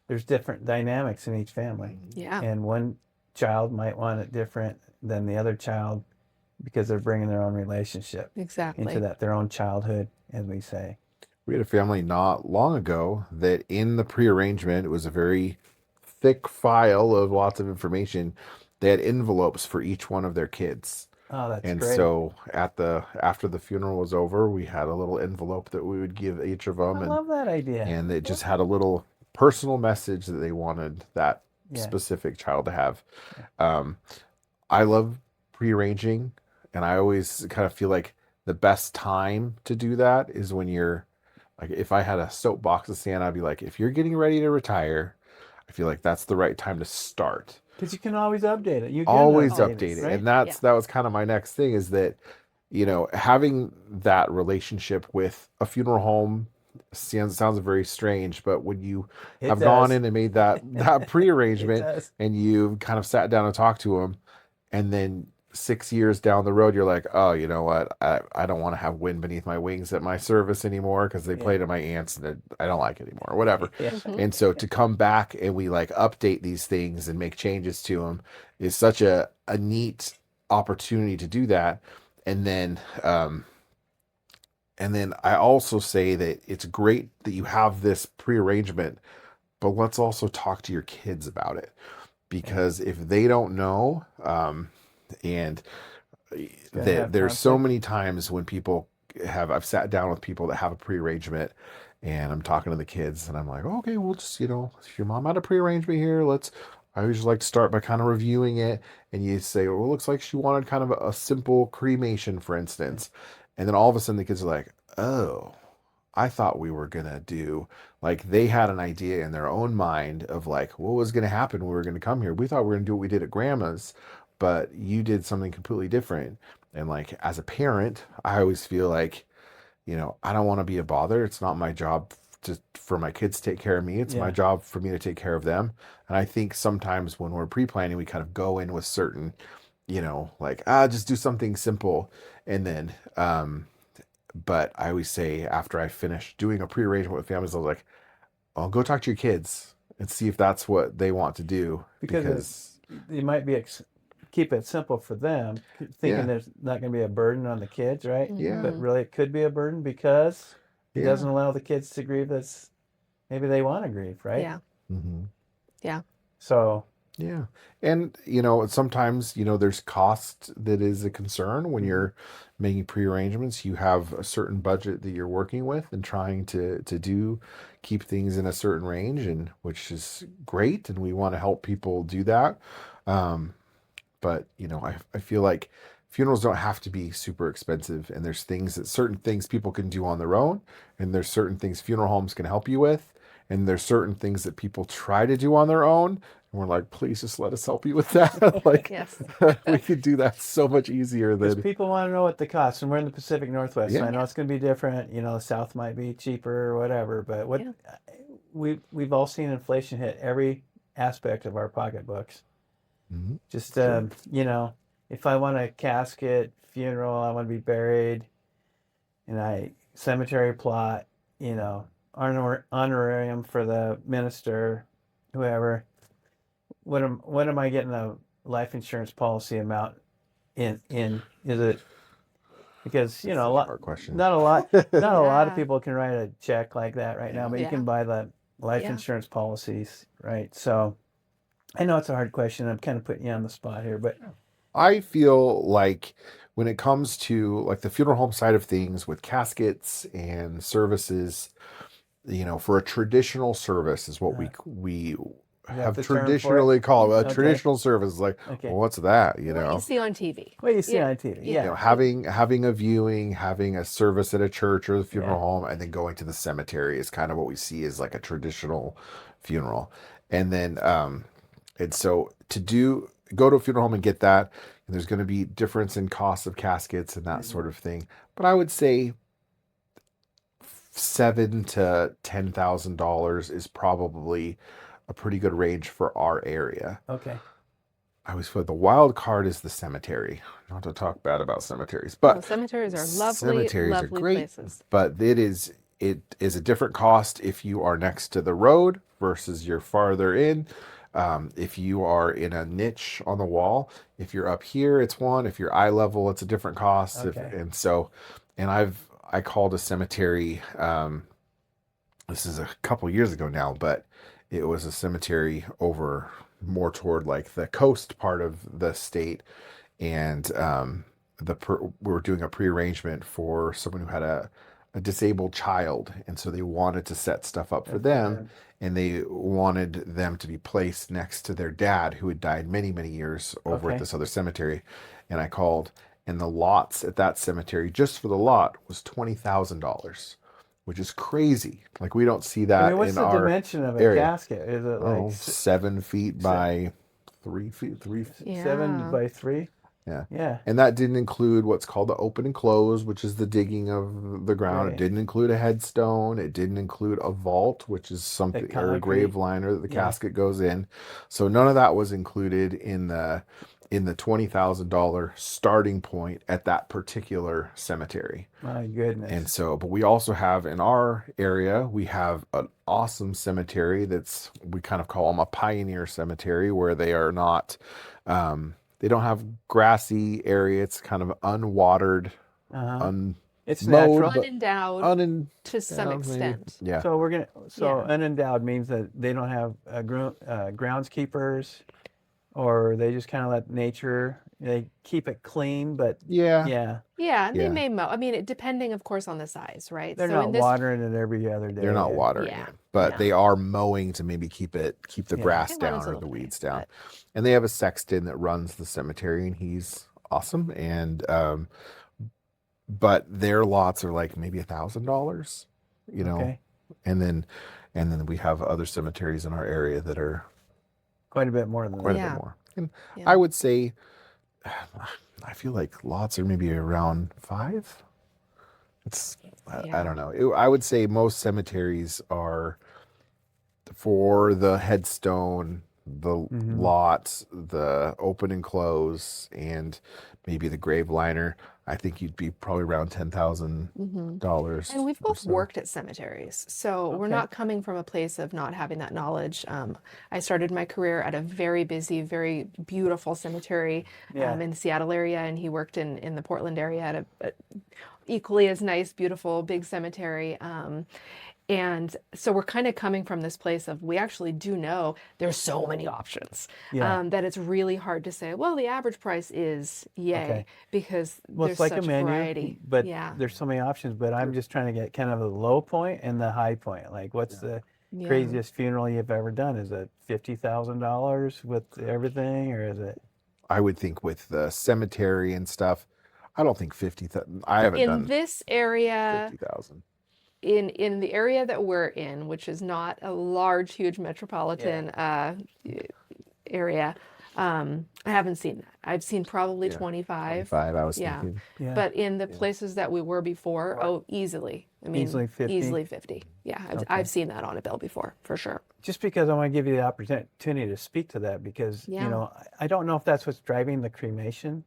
there's different dynamics in each family. Yeah. And one child might want it different than the other child, because they're bringing their own relationship Exactly. into that, their own childhood, as we say. We had a family not long ago that in the pre-arrangement, it was a very thick file of lots of information. They had envelopes for each one of their kids. Oh, that's And great. so after the funeral was over, we had a little envelope that we would give each of them. I love that idea. And it just had a little personal message that they wanted that Yeah. specific child to have. I love prearranging, and I always kind of feel like the best time to do that is when you're like, if I had a soapbox to stand, I'd be like, if you're getting ready to retire, I feel like that's the right time to start. Because you can always update it. You can Always update update it. right? And that was kind of my next thing, is that, having that relationship with a funeral home sounds very strange, but when you It have gone does. in and made that pre-arrangement, does. and you've kind of sat down and talked to them, and then 6 years down the road, you're like, oh, you know what? I don't want to have wind beneath my wings at my service anymore, because they played at my aunt's and I don't like it anymore, or whatever. Yeah. And so to come back and we like update these things and make changes to them is such a neat opportunity to do that. And then I also say that it's great that you have this prearrangement, but let's also talk to your kids about it, because if they don't know, and have there's so conflict. many times when I've sat down with people that have a prearrangement, and I'm talking to the kids, and I'm like, okay, we'll just, if your mom had a prearrangement here, I usually like to start by kind of reviewing it. And you say, well, it looks like she wanted kind of a simple cremation, for instance. And then all of a sudden the kids are like, oh, I thought we were going to do, like, they had an idea in their own mind of like, what was going to happen when we were going to come here. We thought we were going to do what we did at grandma's, but you did something completely different. And like, as a parent, I always feel like, I don't want to be a bother. It's not my job for my kids to take care of me. It's my job for me to take care of them. And I think sometimes when we're pre-planning, we kind of go in with certain, like, just do something simple. And then, but I always say, after I finish doing a pre-arrangement with families, I was like, I'll go talk to your kids and see if that's what they want to do. Because you might be keep it simple for them, thinking Yeah. there's not going to be a burden on the kids, right? Yeah. But really, it could be a burden because it Yeah. doesn't allow the kids to grieve. That's maybe they want to grieve, right? Yeah. Mm-hmm. Yeah. So Yeah. And, sometimes, there's cost that is a concern when you're making prearrangements. You have a certain budget that you're working with and trying to keep things in a certain range, and which is great. And we want to help people do that. But, I feel like funerals don't have to be super expensive. And there's certain things people can do on their own. And there's certain things funeral homes can help you with. And there's certain things that people try to do on their own. And we're like, please just let us help you with that. Like, Yes. we could do that so much easier because than, people want to know what the cost, and we're in the Pacific Northwest. So Yeah. I know it's going to be different. The South might be cheaper or whatever. But what we've all seen inflation hit every aspect of our pocketbooks. Mhm. Just if I want a casket, funeral, I want to be buried, and cemetery plot, honorarium for the minister, whoever. What am I getting a life insurance policy amount in? Is it because a lot, hard question. not a lot of Yeah. people can write a check like that right now, but you Yeah. can buy the life Yeah. insurance policies, right? So I know it's a hard question. I'm kind of putting you on the spot here, but I feel like when it comes to like the funeral home side of things with caskets and services, for a traditional service is what we that have the term for it? traditionally called a Okay. traditional service. Like, Okay. well, what's that? What you see on TV. What you see Yeah. on TV, Yeah. yeah. Having a viewing, having a service at a church or the funeral Yeah. home, and then going to the cemetery is kind of what we see as like a traditional funeral. And then, and so go to a funeral home and get that, and there's going to be difference in cost of caskets and that sort of thing. But I would say $7,000 to $10,000 is probably a pretty good range for our area. Okay. I always feel like the wild card is the cemetery. Not to talk bad about cemeteries, Well, but cemeteries are lovely, cemeteries are lovely great. places. But it is a different cost if you are next to the road versus you're farther in. If you are in a niche on the wall, if you're up here, it's one. If you're eye level, it's a different cost. Okay. I called a cemetery. This is a couple years ago now, but it was a cemetery over more toward like the coast part of the state, and we were doing a prearrangement for someone who had a disabled child, and so they wanted to set stuff up for them, and they wanted them to be placed next to their dad who had died many, many years over at Okay. this other cemetery. And I called, and the lots at that cemetery, just for the lot, was $20,000, which is crazy. Like, we don't see that what's in the our dimension of a area. casket? Is it like 7 feet by 3 feet, 7 Yeah. by 3? Yeah. Yeah. And that didn't include what's called the open and close, which is the digging of the ground. It Right. didn't include a headstone. It didn't include a vault, which is something, or a concrete. grave liner that the Yeah. casket goes in. So none of that was included in the $20,000 starting point at that particular cemetery. My goodness. And so, but we also have in our area, we have an awesome cemetery we kind of call them a pioneer cemetery, where they are not, they don't have grassy area. It's kind of unwatered, It's mowed, natural. but Unendowed to some maybe. extent. Yeah. So Yeah. unendowed means that they don't have groundskeepers, or they just kind of let nature. They keep it clean, but Yeah. yeah, Yeah, and Yeah. they may mow. I mean, depending, of course, on the size, right? they're So not in this, watering it every other day. They're not watering Yeah. it, but Yeah. they are mowing to maybe keep the Yeah. grass It runs down a or the little bit, weeds down. but- And they have a sexton that runs the cemetery, and he's awesome. And but their lots are like maybe $1,000, Okay. and then we have other cemeteries in our area that are Quite a bit more than quite that. a Yeah. bit more. And Yeah. I would say, I feel like lots are maybe around 5. I Yeah. don't know. I would say most cemeteries are, for the headstone, the lot, the open and close, and maybe the grave liner, I think you'd be probably around $10,000. And we've or both so. worked at cemeteries, so we're not coming from a place of not having that knowledge. I started my career at a very busy, very beautiful cemetery in the Seattle area, and he worked in the Portland area at a equally as nice, beautiful, big cemetery. And so we're kind of coming from this place of we actually do know there's so many options that it's really hard to say, well, the average price is yay, because Well, there's it's like such a menu, variety. but there's so many options. But I'm just trying to get kind of the low point and the high point. Like, what's the craziest funeral you've ever done? Is it $50,000 with everything, or is it? I would think with the cemetery and stuff, I don't think 50,000. I haven't In done this area, 50,000. in the area that we're in, which is not a large, huge metropolitan area, I haven't seen that. I've seen probably 25. 25, I was thinking. Yeah. But in the places that we were before, oh, easily. I mean, Easily 50? Easily 50. Yeah, I've seen that on a bill before, for sure. Just because I want to give you the opportunity to speak to that, because you know, I don't know if that's what's driving the cremation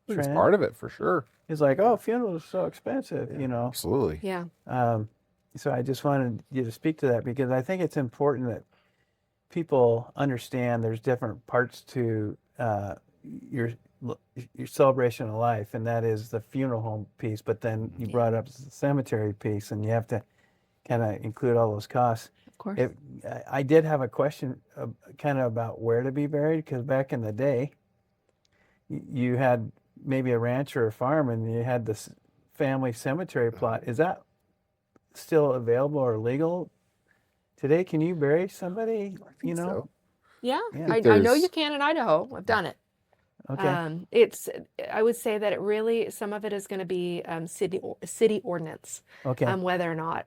It's trend. part of it for sure. It's like, oh, funerals are so expensive, you know. Absolutely. Yeah. So I just wanted you to speak to that, because I think it's important that people understand there's different parts to your celebration of life, and that is the funeral home piece. But then you brought up the cemetery piece, and you have to kind of include all those costs. Of course. I did have a question kind of about where to be buried, because back in the day, you had maybe a ranch or a farm, and you had this family cemetery plot. Is that still available or legal today? Can you bury somebody? You know, so. Yeah, Yeah. I know you can in Idaho. I've done it. okay, I would say that it really, some of it is going to be city ordinance, okay, whether or not.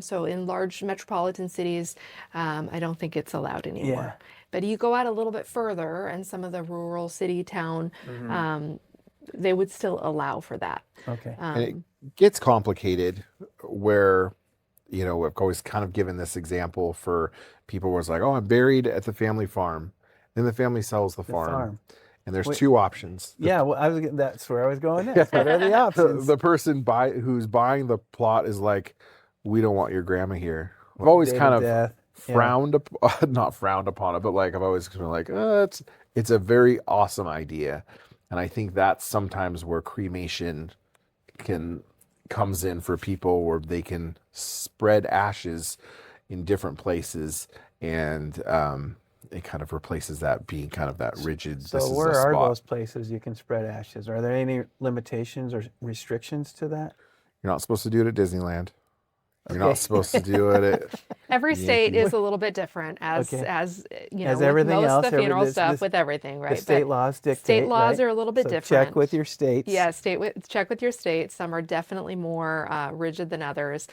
So in large metropolitan cities, I don't think it's allowed anymore. Yeah. But you go out a little bit further, and some of the rural city town, they would still allow for that. okay, And it gets complicated where, you know, I've always kind of given this example for people where it's like, oh, I'm buried at the family farm. Then the family sells the farm. And there's two options. Yeah, well, that's where I was going next. What are the options? The person who's buying the plot is like, we don't want your grandma here. I've always Day kind to of death. frowned upon, not frowned upon it, but like I've always been like, it's a very awesome idea. And I think that's sometimes where cremation comes in for people, where they can spread ashes in different places, and it kind of replaces that being kind of that rigid. So this is where a are spot. those places you can spread ashes? Are there any limitations or restrictions to that? You're not supposed to do it at Disneyland. You're not supposed to do it at Every state is a little bit different, as you know, As with everything most else, of the funeral this- stuff, this- with everything, right? The state But laws dictate. state laws right? are a little bit So different. Check with your states. Yeah, check with your state. Some are definitely more rigid than others.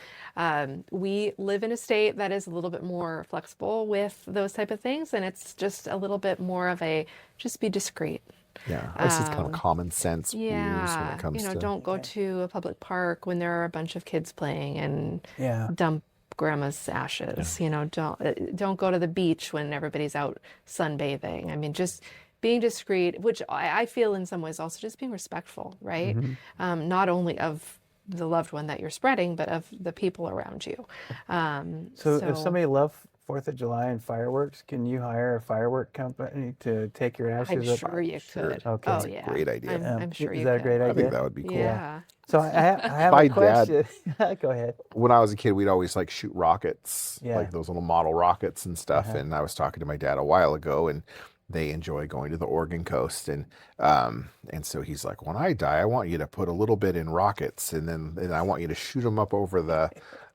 We live in a state that is a little bit more flexible with those type of things, and it's just a little bit more of a just be discreet. Yeah, this is kind of common sense views when Yeah, it comes to. don't go to a public park when there are a bunch of kids playing and Yeah. dump grandma's ashes. You know, don't go to the beach when everybody's out sunbathing. I mean, just being discreet, which I feel in some ways also just being respectful, right? Not only of the loved one that you're spreading, but of the people around you. So if somebody loves 4th of July and fireworks, can you hire a firework company to take your ashes I'm up? sure you could. Okay. Oh That's a yeah, great idea. I'm sure Is you that a could. great I idea? think that would be cool. Yeah. So I have My a dad- question. Go ahead. When I was a kid, we'd always like shoot rockets, Yeah. like those little model rockets and stuff. And I was talking to my dad a while ago, and they enjoy going to the Oregon coast. And so he's like, when I die, I want you to put a little bit in rockets, and then I want you to shoot them up over the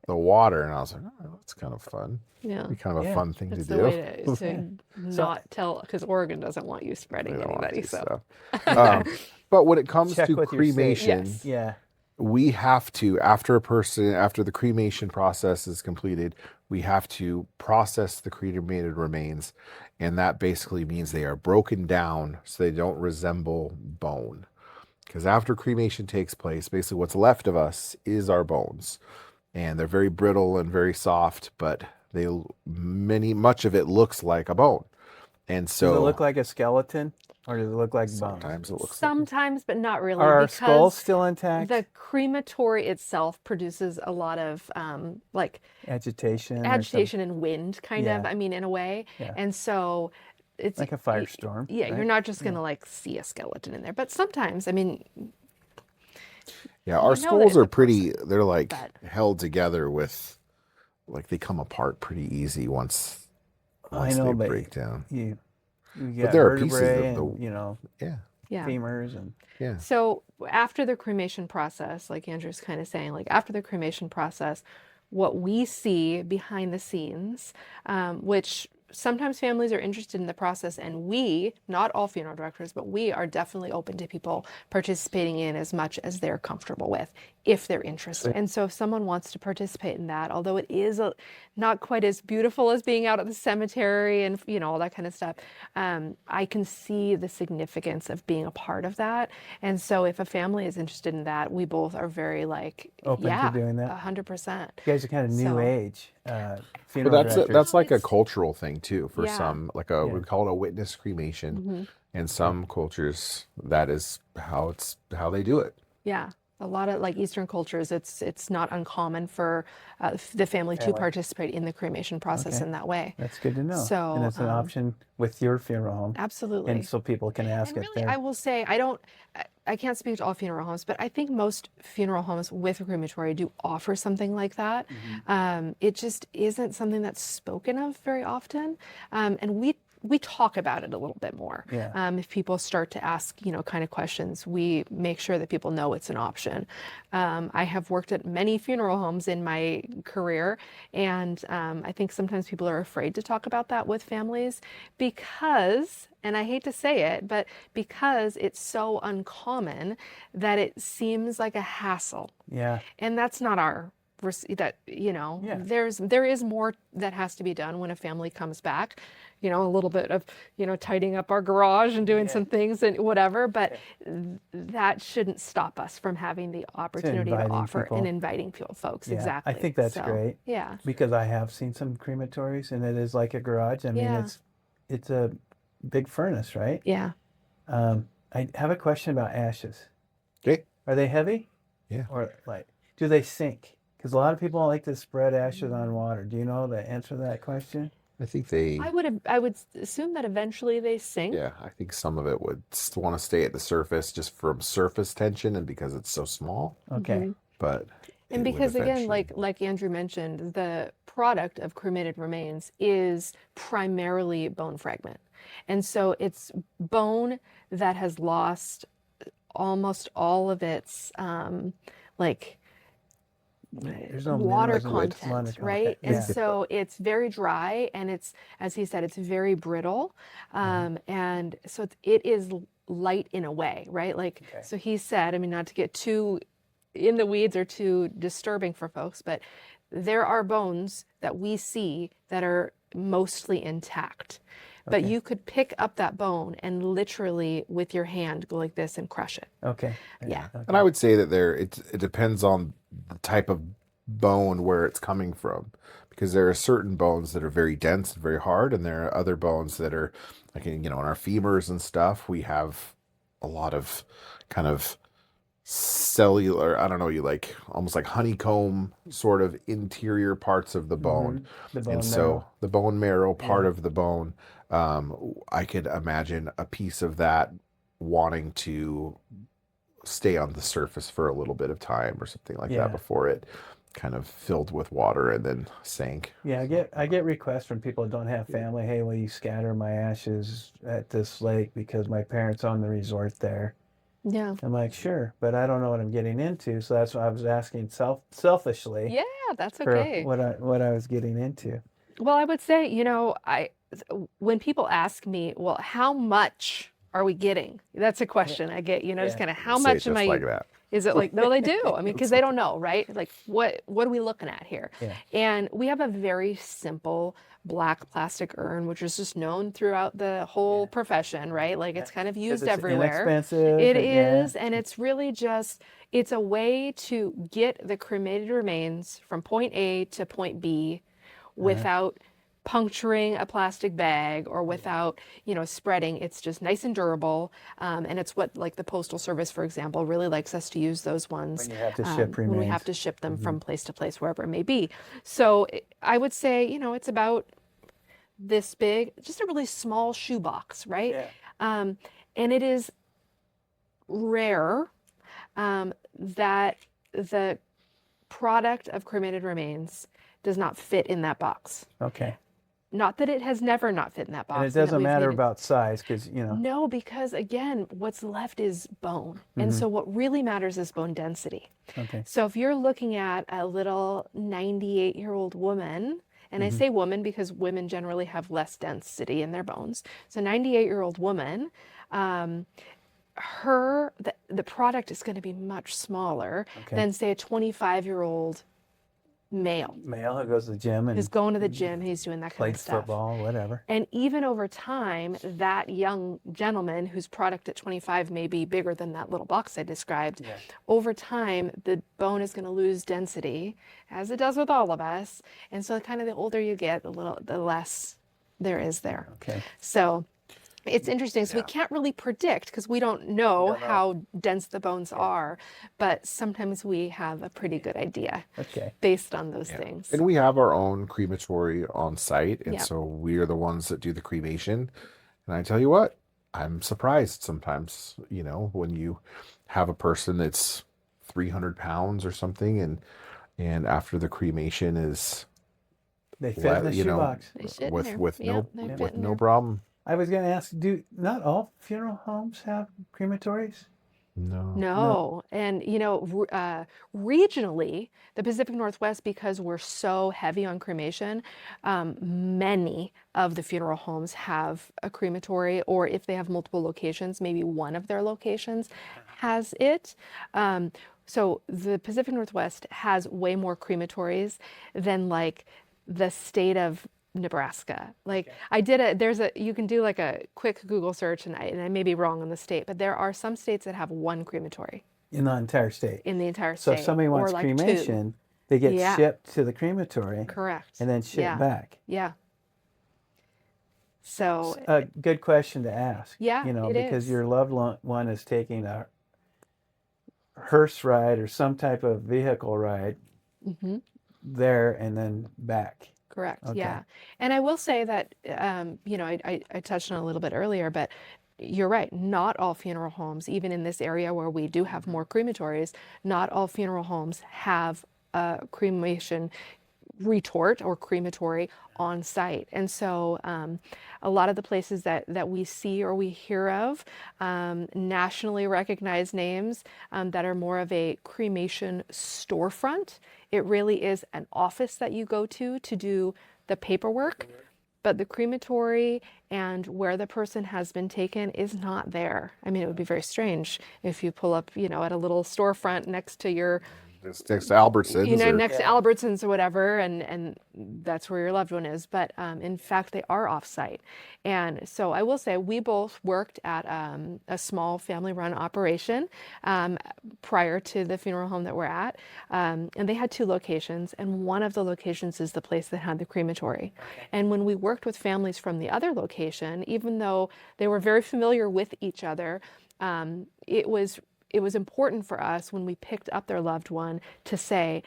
water. And I was like, oh, that's kind of fun. Yeah. It'd be kind of a fun thing That's to the do. way to not tell, because Oregon doesn't want you spreading We don't want anybody. to, So but when it comes Check to with your state. cremation, Yes. Yeah. we have to, after the cremation process is completed, we have to process the cremated remains. And that basically means they are broken down so they don't resemble bone. Because after cremation takes place, basically what's left of us is our bones. And they're very brittle and very soft, but much of it looks like a bone. And Does it look so like a skeleton, or does it look like bones? sometimes it looks like Sometimes, but not really, Are our skulls because still intact? the crematory itself produces a lot of like Agitation or some, agitation and wind, kind of. Yeah. I mean, in a way. Yeah. And so it's like a firestorm, yeah, you're right? not just gonna like see a skeleton in there. But sometimes, I mean, yeah, our you know that skulls it's are a pretty, person, they're like but held together with, like they come apart pretty easy once I know, they but break down. you But got there are pieces vertebrae of the, and, you know, yeah, yeah. femurs and yeah. So after the cremation process, like Andrew's kind of saying, like after the cremation process, what we see behind the scenes, which sometimes families are interested in the process, and we, not all funeral directors, but we are definitely open to people participating in as much as they're comfortable with, if they're interested. And so if someone wants to participate in that, although it is not quite as beautiful as being out at the cemetery and, you know, all that kind of stuff, I can see the significance of being a part of that. And so if a family is interested in that, we both are very like, open yeah, to doing that. 100%. You guys are kind of new So- age But funeral directors. that's like a It's- cultural thing too for Yeah. some, like we call it a witness cremation. In some cultures, that is how they do it. Yeah, a lot of like Eastern cultures, it's not uncommon for the family to participate in the cremation process Okay. in that way. That's good to know. So, and it's an option with your funeral home. Absolutely. And so people can ask And it really, there. I will say, I can't speak to all funeral homes, but I think most funeral homes with a crematory do offer something like that. It just isn't something that's spoken of very often. And we talk about it a little bit more. Yeah. If people start to ask, you know, kind of questions, we make sure that people know it's an option. I have worked at many funeral homes in my career, and I think sometimes people are afraid to talk about that with families because, and I hate to say it, but because it's so uncommon that it seems like a hassle. Yeah. And that's not our that, you know, Yeah. there is more that has to be done when a family comes back, you know, a little bit of, you know, tidying up our garage and doing some things and whatever, but that shouldn't stop us from having the opportunity to inviting offer people. and inviting folks. Yeah. Exactly. I think that's So, great. Yeah. Because I have seen some crematories and it is like a garage. I mean, Yeah. it's a big furnace, right? Yeah. I have a question about ashes. Okay. Are they heavy? Yeah. Or like, do they sink? Because a lot of people like to spread ashes on water. Do you know the answer to that question? I think they. I would assume that eventually they sink. Yeah, I think some of it would want to stay at the surface just from surface tension and because it's so small. Okay. But And it would because again, eventually- like Andrew mentioned, the product of cremated remains is primarily bone fragment. And so it's bone that has lost almost all of its like There's no water minerals, content, okay, right? yeah. And so it's very dry, and it's, as he said, it's very brittle. And so it is light in a way, right? Like, Okay. so he said, I mean, not to get too in the weeds or too disturbing for folks, but there are bones that we see that are mostly intact. But Okay. you could pick up that bone and literally with your hand go like this and crush it. Okay. Yeah. And I would say that it depends on the type of bone where it's coming from, because there are certain bones that are very dense and very hard, and there are other bones that are like in our femurs and stuff. We have a lot of kind of cellular, I don't know, you like almost like honeycomb sort of interior parts of the bone. The bone And so marrow. the bone marrow part of the bone, I could imagine a piece of that wanting to stay on the surface for a little bit of time or something like Yeah. that before it kind of filled with water and then sank. Yeah, I get requests from people that don't have family. Hey, will you scatter my ashes at this lake because my parents own the resort there? Yeah. I'm like, sure, but I don't know what I'm getting into, so that's why I was asking selfishly Yeah, that's for okay. what I was getting into. Well, I would say, when people ask me, well, how much are we getting? That's a question I get, just Yeah. kind of how Say it much am just I, like that. is it like, no, they do. I mean, because they don't know, right? Like, what are we looking at here? Yeah. And we have a very simple black plastic urn, which is just known throughout the whole profession, right? Like it's kind of 'Cause used it's everywhere. inexpensive. It and- yeah. is, and it's really just, it's a way to get the cremated remains from point A to point B without puncturing a plastic bag or without, spreading. It's just nice and durable. And it's what, like the Postal Service, for example, really likes us to use those ones When you have to ship when we remains. have to ship them from place to place, wherever it may be. So I would say, it's about this big, just a really small shoebox, right? Yeah. And it is rare that the product of cremated remains does not fit in that box. Okay. Not that it has never not fit in that box. And it and that doesn't we've matter needed- about size because, No, because again, what's left is bone. And so what really matters is bone density. okay. So if you're looking at a little 98-year-old woman, and I say woman because women generally have less density in their bones. So 98-year-old woman, the product is going to be much smaller Okay. than say a 25-year-old male Male who goes to the gym and who's going to the gym, he's doing that kind plays of stuff. football, whatever. And even over time, that young gentleman whose product at 25 may be bigger than that little box I described, Yeah. over time, the bone is going to lose density, as it does with all of us. And so kind of the older you get, the less there is there. Okay. So it's interesting. So we can't really predict because we don't know how dense the bones are, but sometimes we have a pretty good idea Okay. based on those things. And we have our own crematory on site, and Yeah. so we are the ones that do the cremation. And I tell you what, I'm surprised sometimes, when you have a person that's 300 pounds or something, and after the cremation is They fit in the shoebox. They fit in with there. with Yep, no they fit with in no there. problem. I was going to ask, do not all funeral homes have crematories? No. And, regionally, the Pacific Northwest, because we're so heavy on cremation, many of the funeral homes have a crematory, or if they have multiple locations, maybe one of their locations has it. So the Pacific Northwest has way more crematories than like the state of Nebraska. Like you can do like a quick Google search, and I may be wrong on the state, but there are some states that have one crematory In the entire state. in the entire So state. if somebody or wants like two. cremation, they get Yeah. shipped to the crematory Correct. and then shipped back. Yeah. So A good question to ask. Yeah, it because is. your loved one is taking a hearse ride or some type of vehicle ride there and then back. correct. Okay. Yeah. And I will say that, I touched on it a little bit earlier, but you're right. Not all funeral homes, even in this area where we do have more crematories, not all funeral homes have a cremation retort or crematory on site. And so a lot of the places that we see or we hear of, nationally recognized names that are more of a cremation storefront. It really is an office that you go to do the paperwork, but the crematory and where the person has been taken is not there. I mean, it would be very strange if you pull up, at a little storefront next to your It's next to Albertsons. or- next to Albertsons or whatever, and that's where your loved one is. But in fact, they are off-site. And so I will say we both worked at a small family-run operation prior to the funeral home that we're at. And they had two locations, and one of the locations is the place that had the crematory. And when we worked with families from the other location, even though they were very familiar with each other, it was important for us when we picked up their loved one to say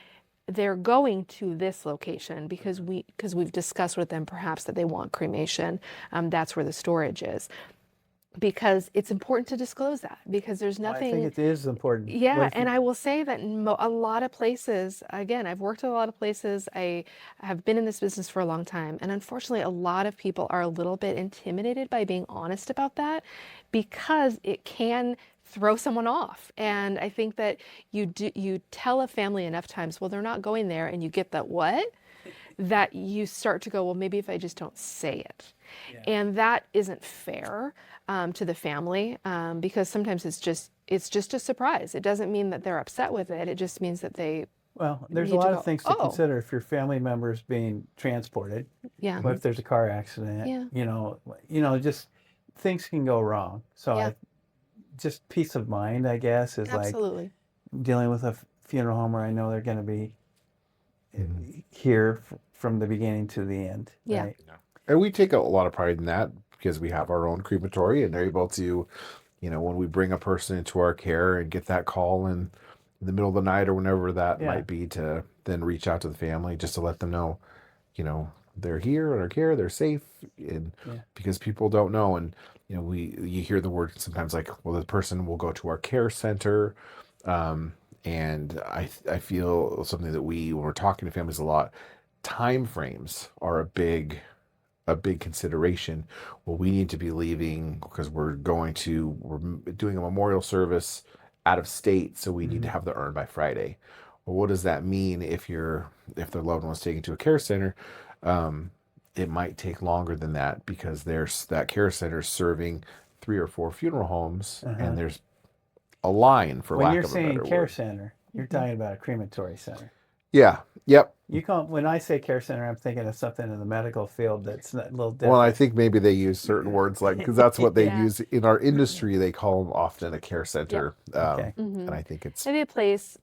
they're going to this location because we've discussed with them perhaps that they want cremation. That's where the storage is. Because it's important to disclose that, because there's nothing. I think it is important. Yeah, What if and you- I will say that a lot of places, again, I've worked at a lot of places. I have been in this business for a long time, and unfortunately, a lot of people are a little bit intimidated by being honest about that because it can throw someone off. And I think that you tell a family enough times, well, they're not going there, and you get that what? That you start to go, well, maybe if I just don't say it. And that isn't fair to the family because sometimes it's just a surprise. It doesn't mean that they're upset with it. It just means that they Well, there's a need to lot go, of things to "Oh." consider if your family member is being transported. Yeah. What if there's a car accident? Yeah. Just things can go wrong. So Yeah. just peace of mind, I guess, is like Absolutely. dealing with a funeral home where I know they're going to be here from the beginning to the end. Yeah. Right? And we take a lot of pride in that because we have our own crematory and they're able to, when we bring a person into our care and get that call in the middle of the night or whenever that Yeah. might be, to then reach out to the family just to let them know, they're here in our care, they're safe, and because people don't know, and you hear the word sometimes like, well, the person will go to our care center, and I feel something that when we're talking to families a lot, time frames are a big consideration. Well, we need to be leaving because we're doing a memorial service out of state, so we need to have the urn by Friday. Well, what does that mean if their loved one was taken to a care center? It might take longer than that because there's that care center serving 3 or 4 funeral homes, and there's a line, for When lack you're of a saying better care word. center, you're talking about a crematory center. Yeah. Yep. When I say care center, I'm thinking of something in the medical field that's a little different. Well, I think maybe they use certain words because that's what they Yeah. use in our industry. They call them often a care center. Okay. And I think it's Maybe a place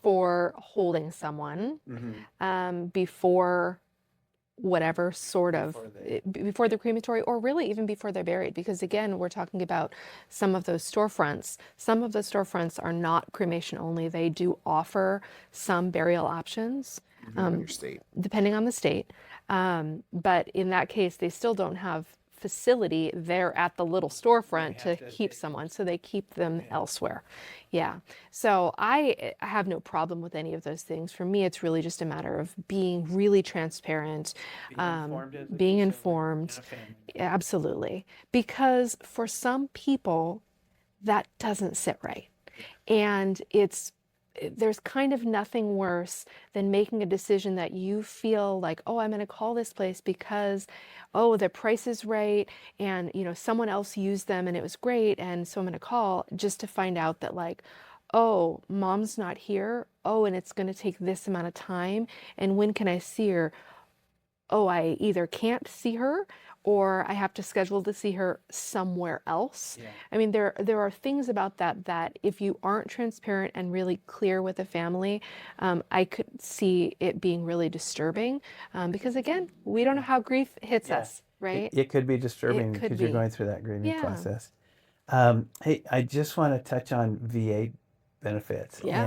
for holding someone before whatever sort of before the crematory, or really even before they're buried, because again, we're talking about some of those storefronts. Some of the storefronts are not cremation only. They do offer some burial options in your state. depending on the state, but in that case they still don't have facility there at the little storefront to keep someone, so they keep them elsewhere. So I have no problem with any of those things. For me, it's really just a matter of being really transparent, being informed. Absolutely, because for some people that doesn't sit right, and there's kind of nothing worse than making a decision that you feel like, oh, I'm going to call this place because, oh, the price is right, and someone else used them and it was great, and so I'm going to call, just to find out that, like, oh, mom's not here, oh, and it's going to take this amount of time, and when can I see her? Oh, I either can't see her or I have to schedule to see her somewhere else. I mean, there are things about that if you aren't transparent and really clear with the family, I could see it being really disturbing, because again, we don't know how grief hits us, right? It could be disturbing could because you're be. going through that grieving Yeah. process. Hey, I just want to touch on VA benefits. Yeah.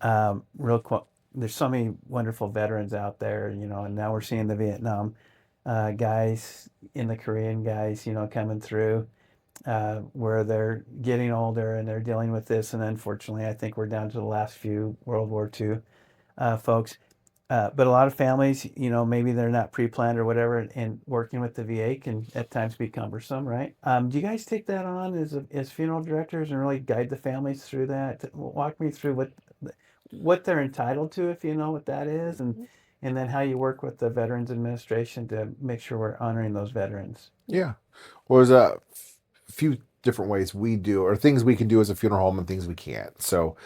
And real quick, there's so many wonderful veterans out there, and now we're seeing the Vietnam guys, in the Korean guys, coming through, where they're getting older and they're dealing with this. And unfortunately, I think we're down to the last few World War II folks. But a lot of families, maybe they're not pre-planned or whatever, and working with the VA can at times be cumbersome, right? Do you guys take that on as funeral directors and really guide the families through that? Walk me through what they're entitled to, if you know what that is, and then how you work with the Veterans Administration to make sure we're honoring those veterans. Yeah. Well, there's a few different ways we do, or things we can do as a funeral home and things we can't. So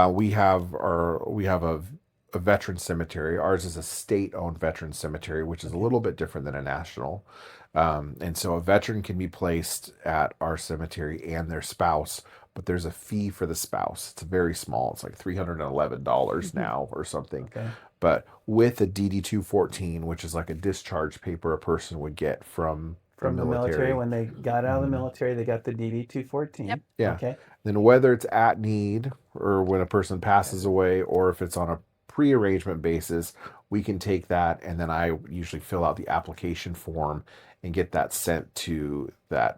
we have a veteran cemetery. Ours is a state-owned veteran cemetery, which is a little bit different than a national. And so a veteran can be placed at our cemetery and their spouse, but there's a fee for the spouse. It's very small. It's like $311 now or something. Okay. But with a DD-214, which is like a discharge paper a person would get from the military, when they got out of the military, they got the DD-214. Yep. Yeah. Okay. Then whether it's at need or when a person passes away, or if it's on a pre-arrangement basis, we can take that, and then I usually fill out the application form and get that sent to the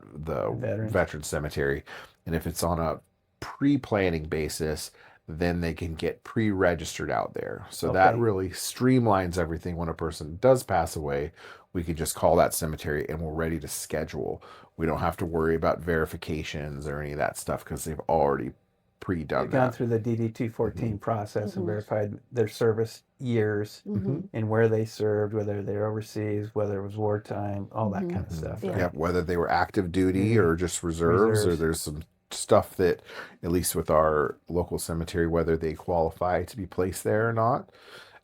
veteran cemetery. And if it's on a pre-planning basis, then they can get pre-registered out there. So that really streamlines everything. When a person does pass away, we can just call that cemetery and we're ready to schedule. We don't have to worry about verifications or any of that stuff because they've already pre-done They've gone through the DD-214 process and verified their service years and where they served, whether they're overseas, whether it was wartime, all that kind of stuff. Yeah. Right? Yeah, whether they were active duty or just reserves, or there's some stuff that, at least with our local cemetery, whether they qualify to be placed there or not.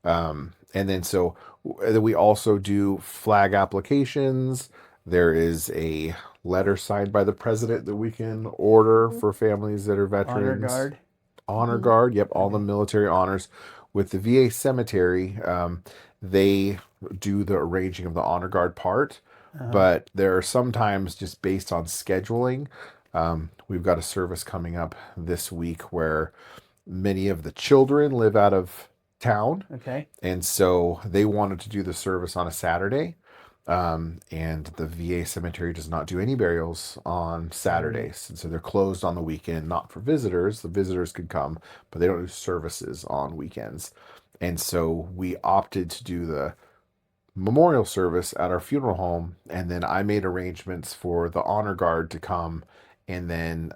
And then so we also do flag applications. There is a letter signed by the president that we can order for families that are veterans. Honor guard. Honor guard. Yep, all the military honors. With the VA cemetery, they do the arranging of the honor guard part, but there are sometimes just based on scheduling. We've got a service coming up this week where many of the children live out of town, Okay. and so they wanted to do the service on a Saturday. And the VA cemetery does not do any burials on Saturdays. And so they're closed on the weekend, not for visitors. The visitors could come, but they don't do services on weekends. And so we opted to do the memorial service at our funeral home. And then I made arrangements for the honor guard to come and then,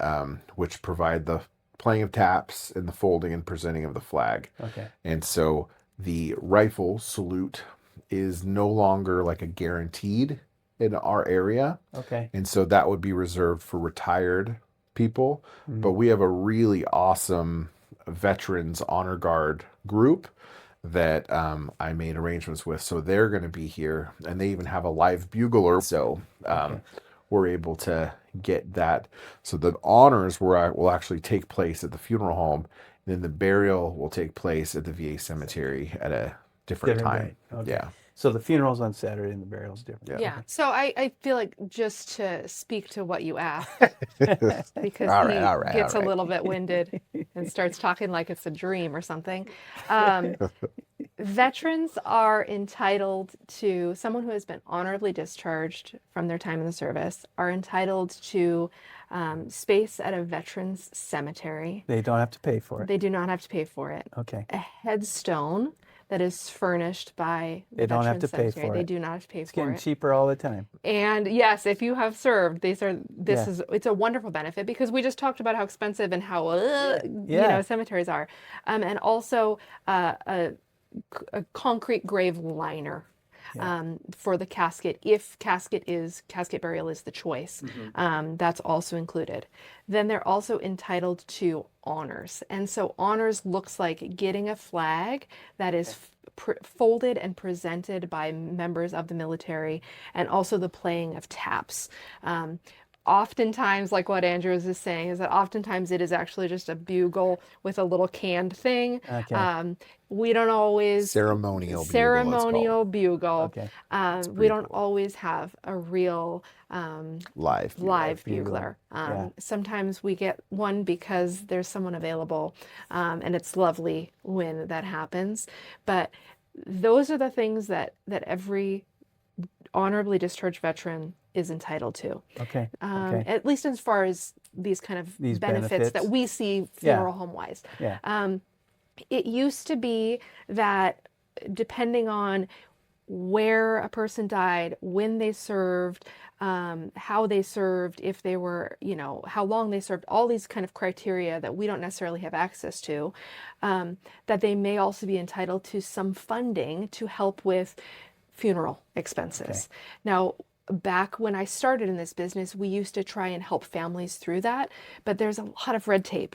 which provide the playing of taps and the folding and presenting of the flag. Okay. And so the rifle salute is no longer like a guaranteed in our area. Okay. And so that would be reserved for retired people. But we have a really awesome veterans honor guard group that I made arrangements with. So they're going to be here, and they even have a live bugler. So we're able to get that. So the honors will actually take place at the funeral home. And then the burial will take place at the VA cemetery at a different time. Day. Okay. Yeah. So the funeral's on Saturday and the burial's different. Yeah. So I feel like just to speak to what you asked, because All he right, gets all a right. little bit winded and starts talking like it's a dream or something. Veterans are entitled to, someone who has been honorably discharged from their time in the service are entitled to space at a veterans cemetery. They don't have to pay for it. They do not have to pay for it. Okay. A headstone that is furnished by the They don't have veterans to pay cemetery. for They it. do not have to pay It's for getting it. cheaper all the time. And yes, if you have served, it's a wonderful benefit, because we just talked about how expensive and how cemeteries are, and also a concrete grave liner for the casket, if casket burial is the choice. That's also included. Then they're also entitled to honors, and so honors looks like getting a flag that is folded and presented by members of the military, and also the playing of taps. Oftentimes, like what Andrew is saying, is that oftentimes it is actually just a bugle with a little canned thing. Okay. We don't always Ceremonial bugle, it's called. bugle. Okay. We don't always have a real Live. live bugler. bugler. Sometimes we get one because there's someone available, and it's lovely when that happens. But those are the things that every honorably discharged veteran is entitled to. Okay. At least as far as these kind of These benefits that benefits. we see funeral home wise. Yeah. It used to be that depending on where a person died, when they served, how they served, if they were, how long they served, all these kind of criteria that we don't necessarily have access to, that they may also be entitled to some funding to help with funeral expenses. Now, back when I started in this business, we used to try and help families through that, but there's a lot of red tape.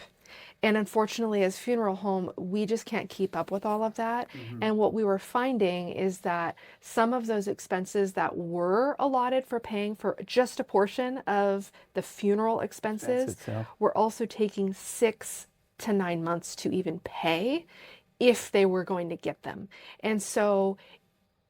And unfortunately, as funeral home, we just can't keep up with all of that. And what we were finding is that some of those expenses that were allotted for paying for just a portion of the funeral expenses itself. were also taking 6 to 9 months to even pay if they were going to get them. And so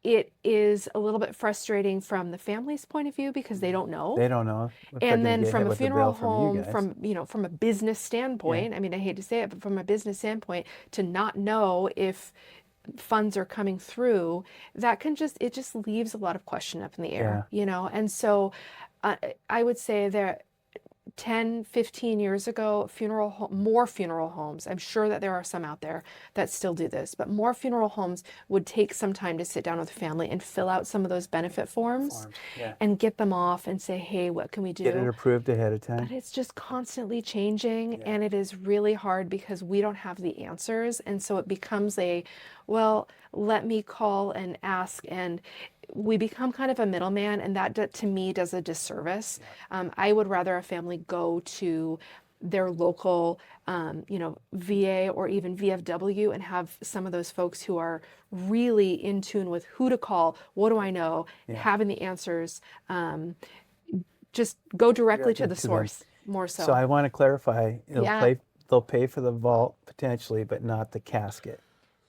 it is a little bit frustrating from the family's point of view, because they don't know. They don't know. if they're And gonna then get from hit a with the funeral bill from you home, guys. from a business standpoint, I mean, I hate to say it, but from a business standpoint, to not know if funds are coming through, that it just leaves a lot of question up in the air, And so I would say that 10, 15 years ago, more funeral homes, I'm sure that there are some out there that still do this, but more funeral homes would take some time to sit down with the family and fill out some of those benefit forms and get them off and say, hey, what can we do? Get it approved ahead of time. But it's just constantly changing, and it is really hard because we don't have the answers. And so it becomes let me call and ask, and we become kind of a middleman, and that to me does a disservice. I would rather a family go to their local, VA or even VFW and have some of those folks who are really in tune with who to call, what do I know, having the answers. Just go directly to the source, more so. So I want to clarify, they'll pay for the vault potentially, but not the casket.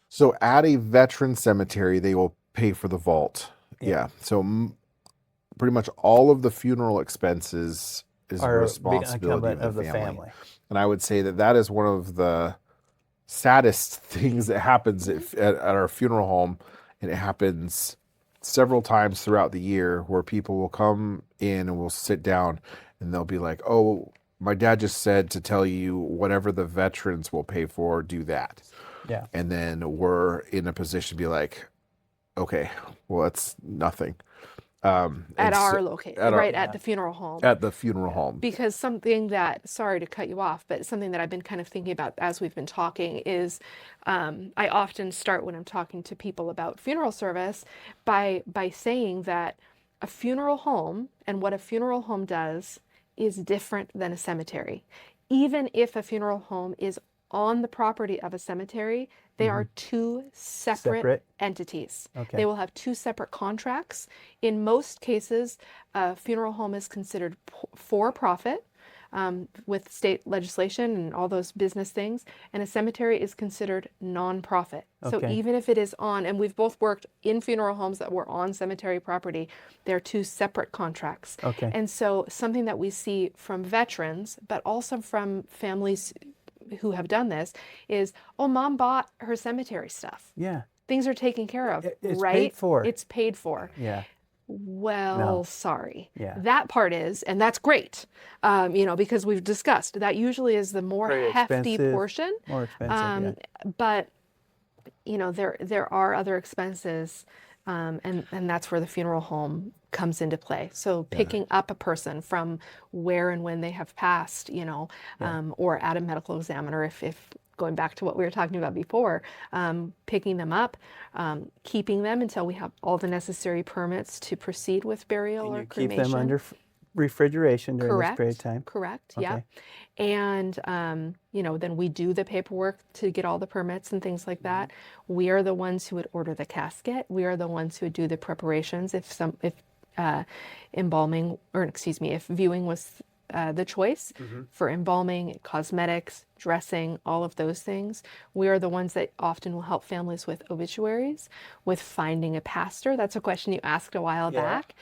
So at a veteran cemetery, they will pay for the vault. Yeah. Yeah. So pretty much all of the funeral expenses is the Are responsibility incumbent of the family. And I would say that that is one of the saddest things that happens at our funeral home. And it happens several times throughout the year where people will come in and will sit down and they'll be like, oh, my dad just said to tell you whatever the veterans will pay for, do that. Yeah. And then we're in a position to be like, okay, well, that's nothing. At our location, right, at the funeral home. At the funeral home. Because something that, sorry to cut you off, but something that I've been kind of thinking about as we've been talking is I often start when I'm talking to people about funeral service by saying that a funeral home and what a funeral home does is different than a cemetery. Even if a funeral home is on the property of a cemetery, they are two separate entities. Okay. They will have two separate contracts. In most cases, a funeral home is considered for profit with state legislation and all those business things, and a cemetery is considered nonprofit. So Okay. even if it is on, and we've both worked in funeral homes that were on cemetery property, they're two separate contracts. Okay. And so something that we see from veterans, but also from families who have done this is, oh, mom bought her cemetery stuff. Yeah. Things are taken care of, It's right? paid for. It's paid for. Yeah. Well, No. sorry. Yeah. That part is, and that's great, because we've discussed that usually is the more Very hefty expensive, portion. More expensive. But there are other expenses, and that's where the funeral home comes into play. So picking up a person from where and when they have passed, or at a medical examiner, if going back to what we were talking about before, picking them up, keeping them until we have all the necessary permits to proceed with burial And or you keep cremation. them under refrigeration during Correct. this period of time. Correct. Okay. Yeah. And then we do the paperwork to get all the permits and things like that. We are the ones who would order the casket. We are the ones who would do the preparations if embalming, or excuse me, if viewing was the choice for embalming, cosmetics, dressing, all of those things. We are the ones that often will help families with obituaries, with finding a pastor. That's a question you asked a while back.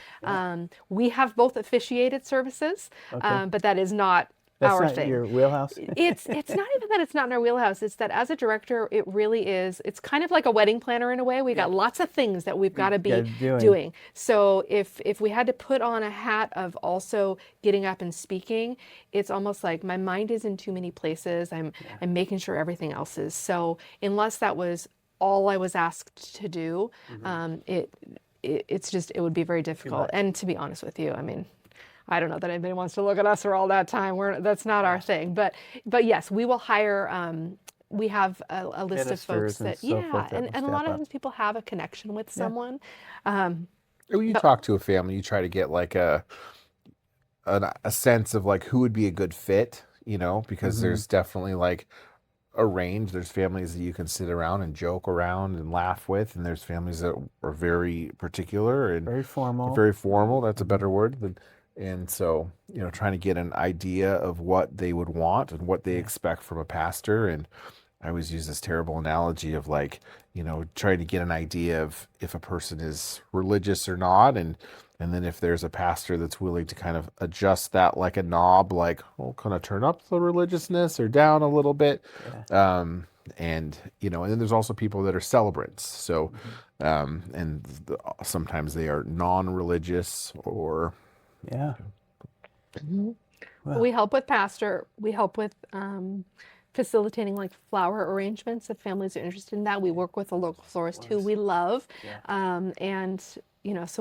We have both officiated services, but that is not That's our not thing. your wheelhouse. It's not even that it's not in our wheelhouse. It's that as a director, it really is. It's kind of like a wedding planner in a way. We got lots of things that we've got to be doing. So if we had to put on a hat of also getting up and speaking, it's almost like my mind is in too many places. I'm making sure everything else is. So unless that was all I was asked to do, it would be very difficult. And to be honest with you, I mean, I don't know that anybody wants to look at us for all that time. That's not our thing. But yes, we will hire. We have a list of folks that and a lot of times people have a connection with someone. When you talk to a family, you try to get like a sense of like who would be a good fit, because there's definitely like a range. There's families that you can sit around and joke around and laugh with, and there's families that are very particular and Very formal. Very formal. That's a better word. And so, trying to get an idea of what they would want and what they expect from a pastor. And I always use this terrible analogy of like, trying to get an idea of if a person is religious or not. And then if there's a pastor that's willing to kind of adjust that like a knob, like, kind of turn up the religiousness or down a little bit. And then there's also people that are celebrants. So, sometimes they are non-religious or... Yeah. Well, we help with pastor. We help with facilitating like flower arrangements if families are interested in that. We work with a local florist who we love, so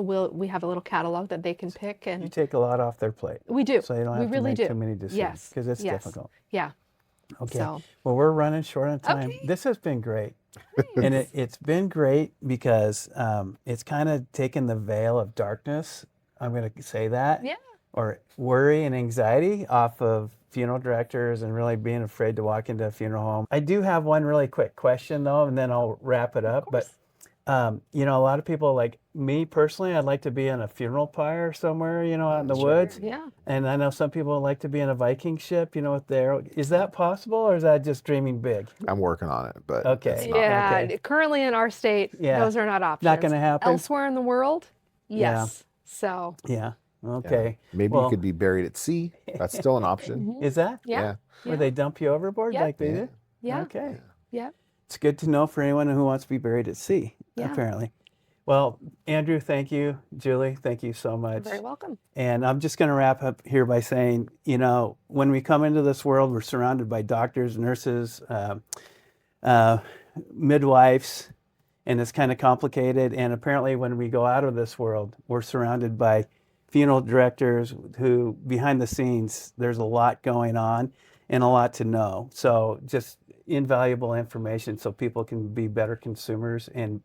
we have a little catalog that they can pick. And you take a lot off their plate. We do. So you don't have to make too many decisions because it's difficult. Yeah. Okay. So. Well, we're running short on time. Okay. This has been great. And it's been great because it's kind of taken the veil of darkness, I'm going to say that, or worry and anxiety off of funeral directors and really being afraid to walk into a funeral home. I do have one really quick question though, and then I'll wrap it up. But You know, a lot of people, like me personally, I'd like to be in a funeral pyre somewhere, you know, out in the woods. Yeah. And I know some people like to be in a Viking ship, you know, with their, is that possible or is that just dreaming big? I'm working on it, but Okay. it's not. Yeah. Okay. Currently in our state, Yeah. those are not options. Not going to happen? Elsewhere in the world, Yeah. yes. So, Yeah. Yeah. Okay. Maybe you Well, could be buried at sea. That's still an option. is that yeah. where they dump you overboard Yep. like they Yeah. do? Yeah. Okay. Yeah. It's good to know for anyone who wants to be buried at sea, Yeah. apparently. Well, Andrew, thank you. Julie, thank you so much. Very welcome. And I'm just going to wrap up here by saying, you know, when we come into this world, we're surrounded by doctors, nurses, midwives, and it's kind of complicated. And apparently, when we go out of this world, we're surrounded by funeral directors who, behind the scenes, there's a lot going on and a lot to know. So, just invaluable information so people can be better consumers and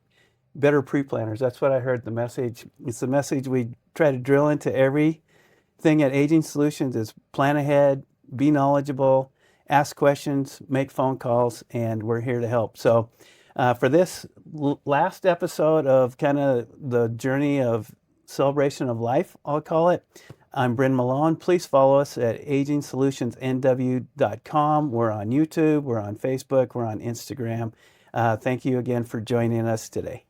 better pre-planners. That's what I heard the message. It's the message we try to drill into everything at Aging Solutions is plan ahead, be knowledgeable, ask questions, make phone calls, and we're here to help. So for this last episode of kind of the journey of celebration of life, I'll call it, I'm Brynne Malone. Please follow us at agingsolutionsnw.com. We're on YouTube, we're on Facebook, we're on Instagram. Thank you again for joining us today.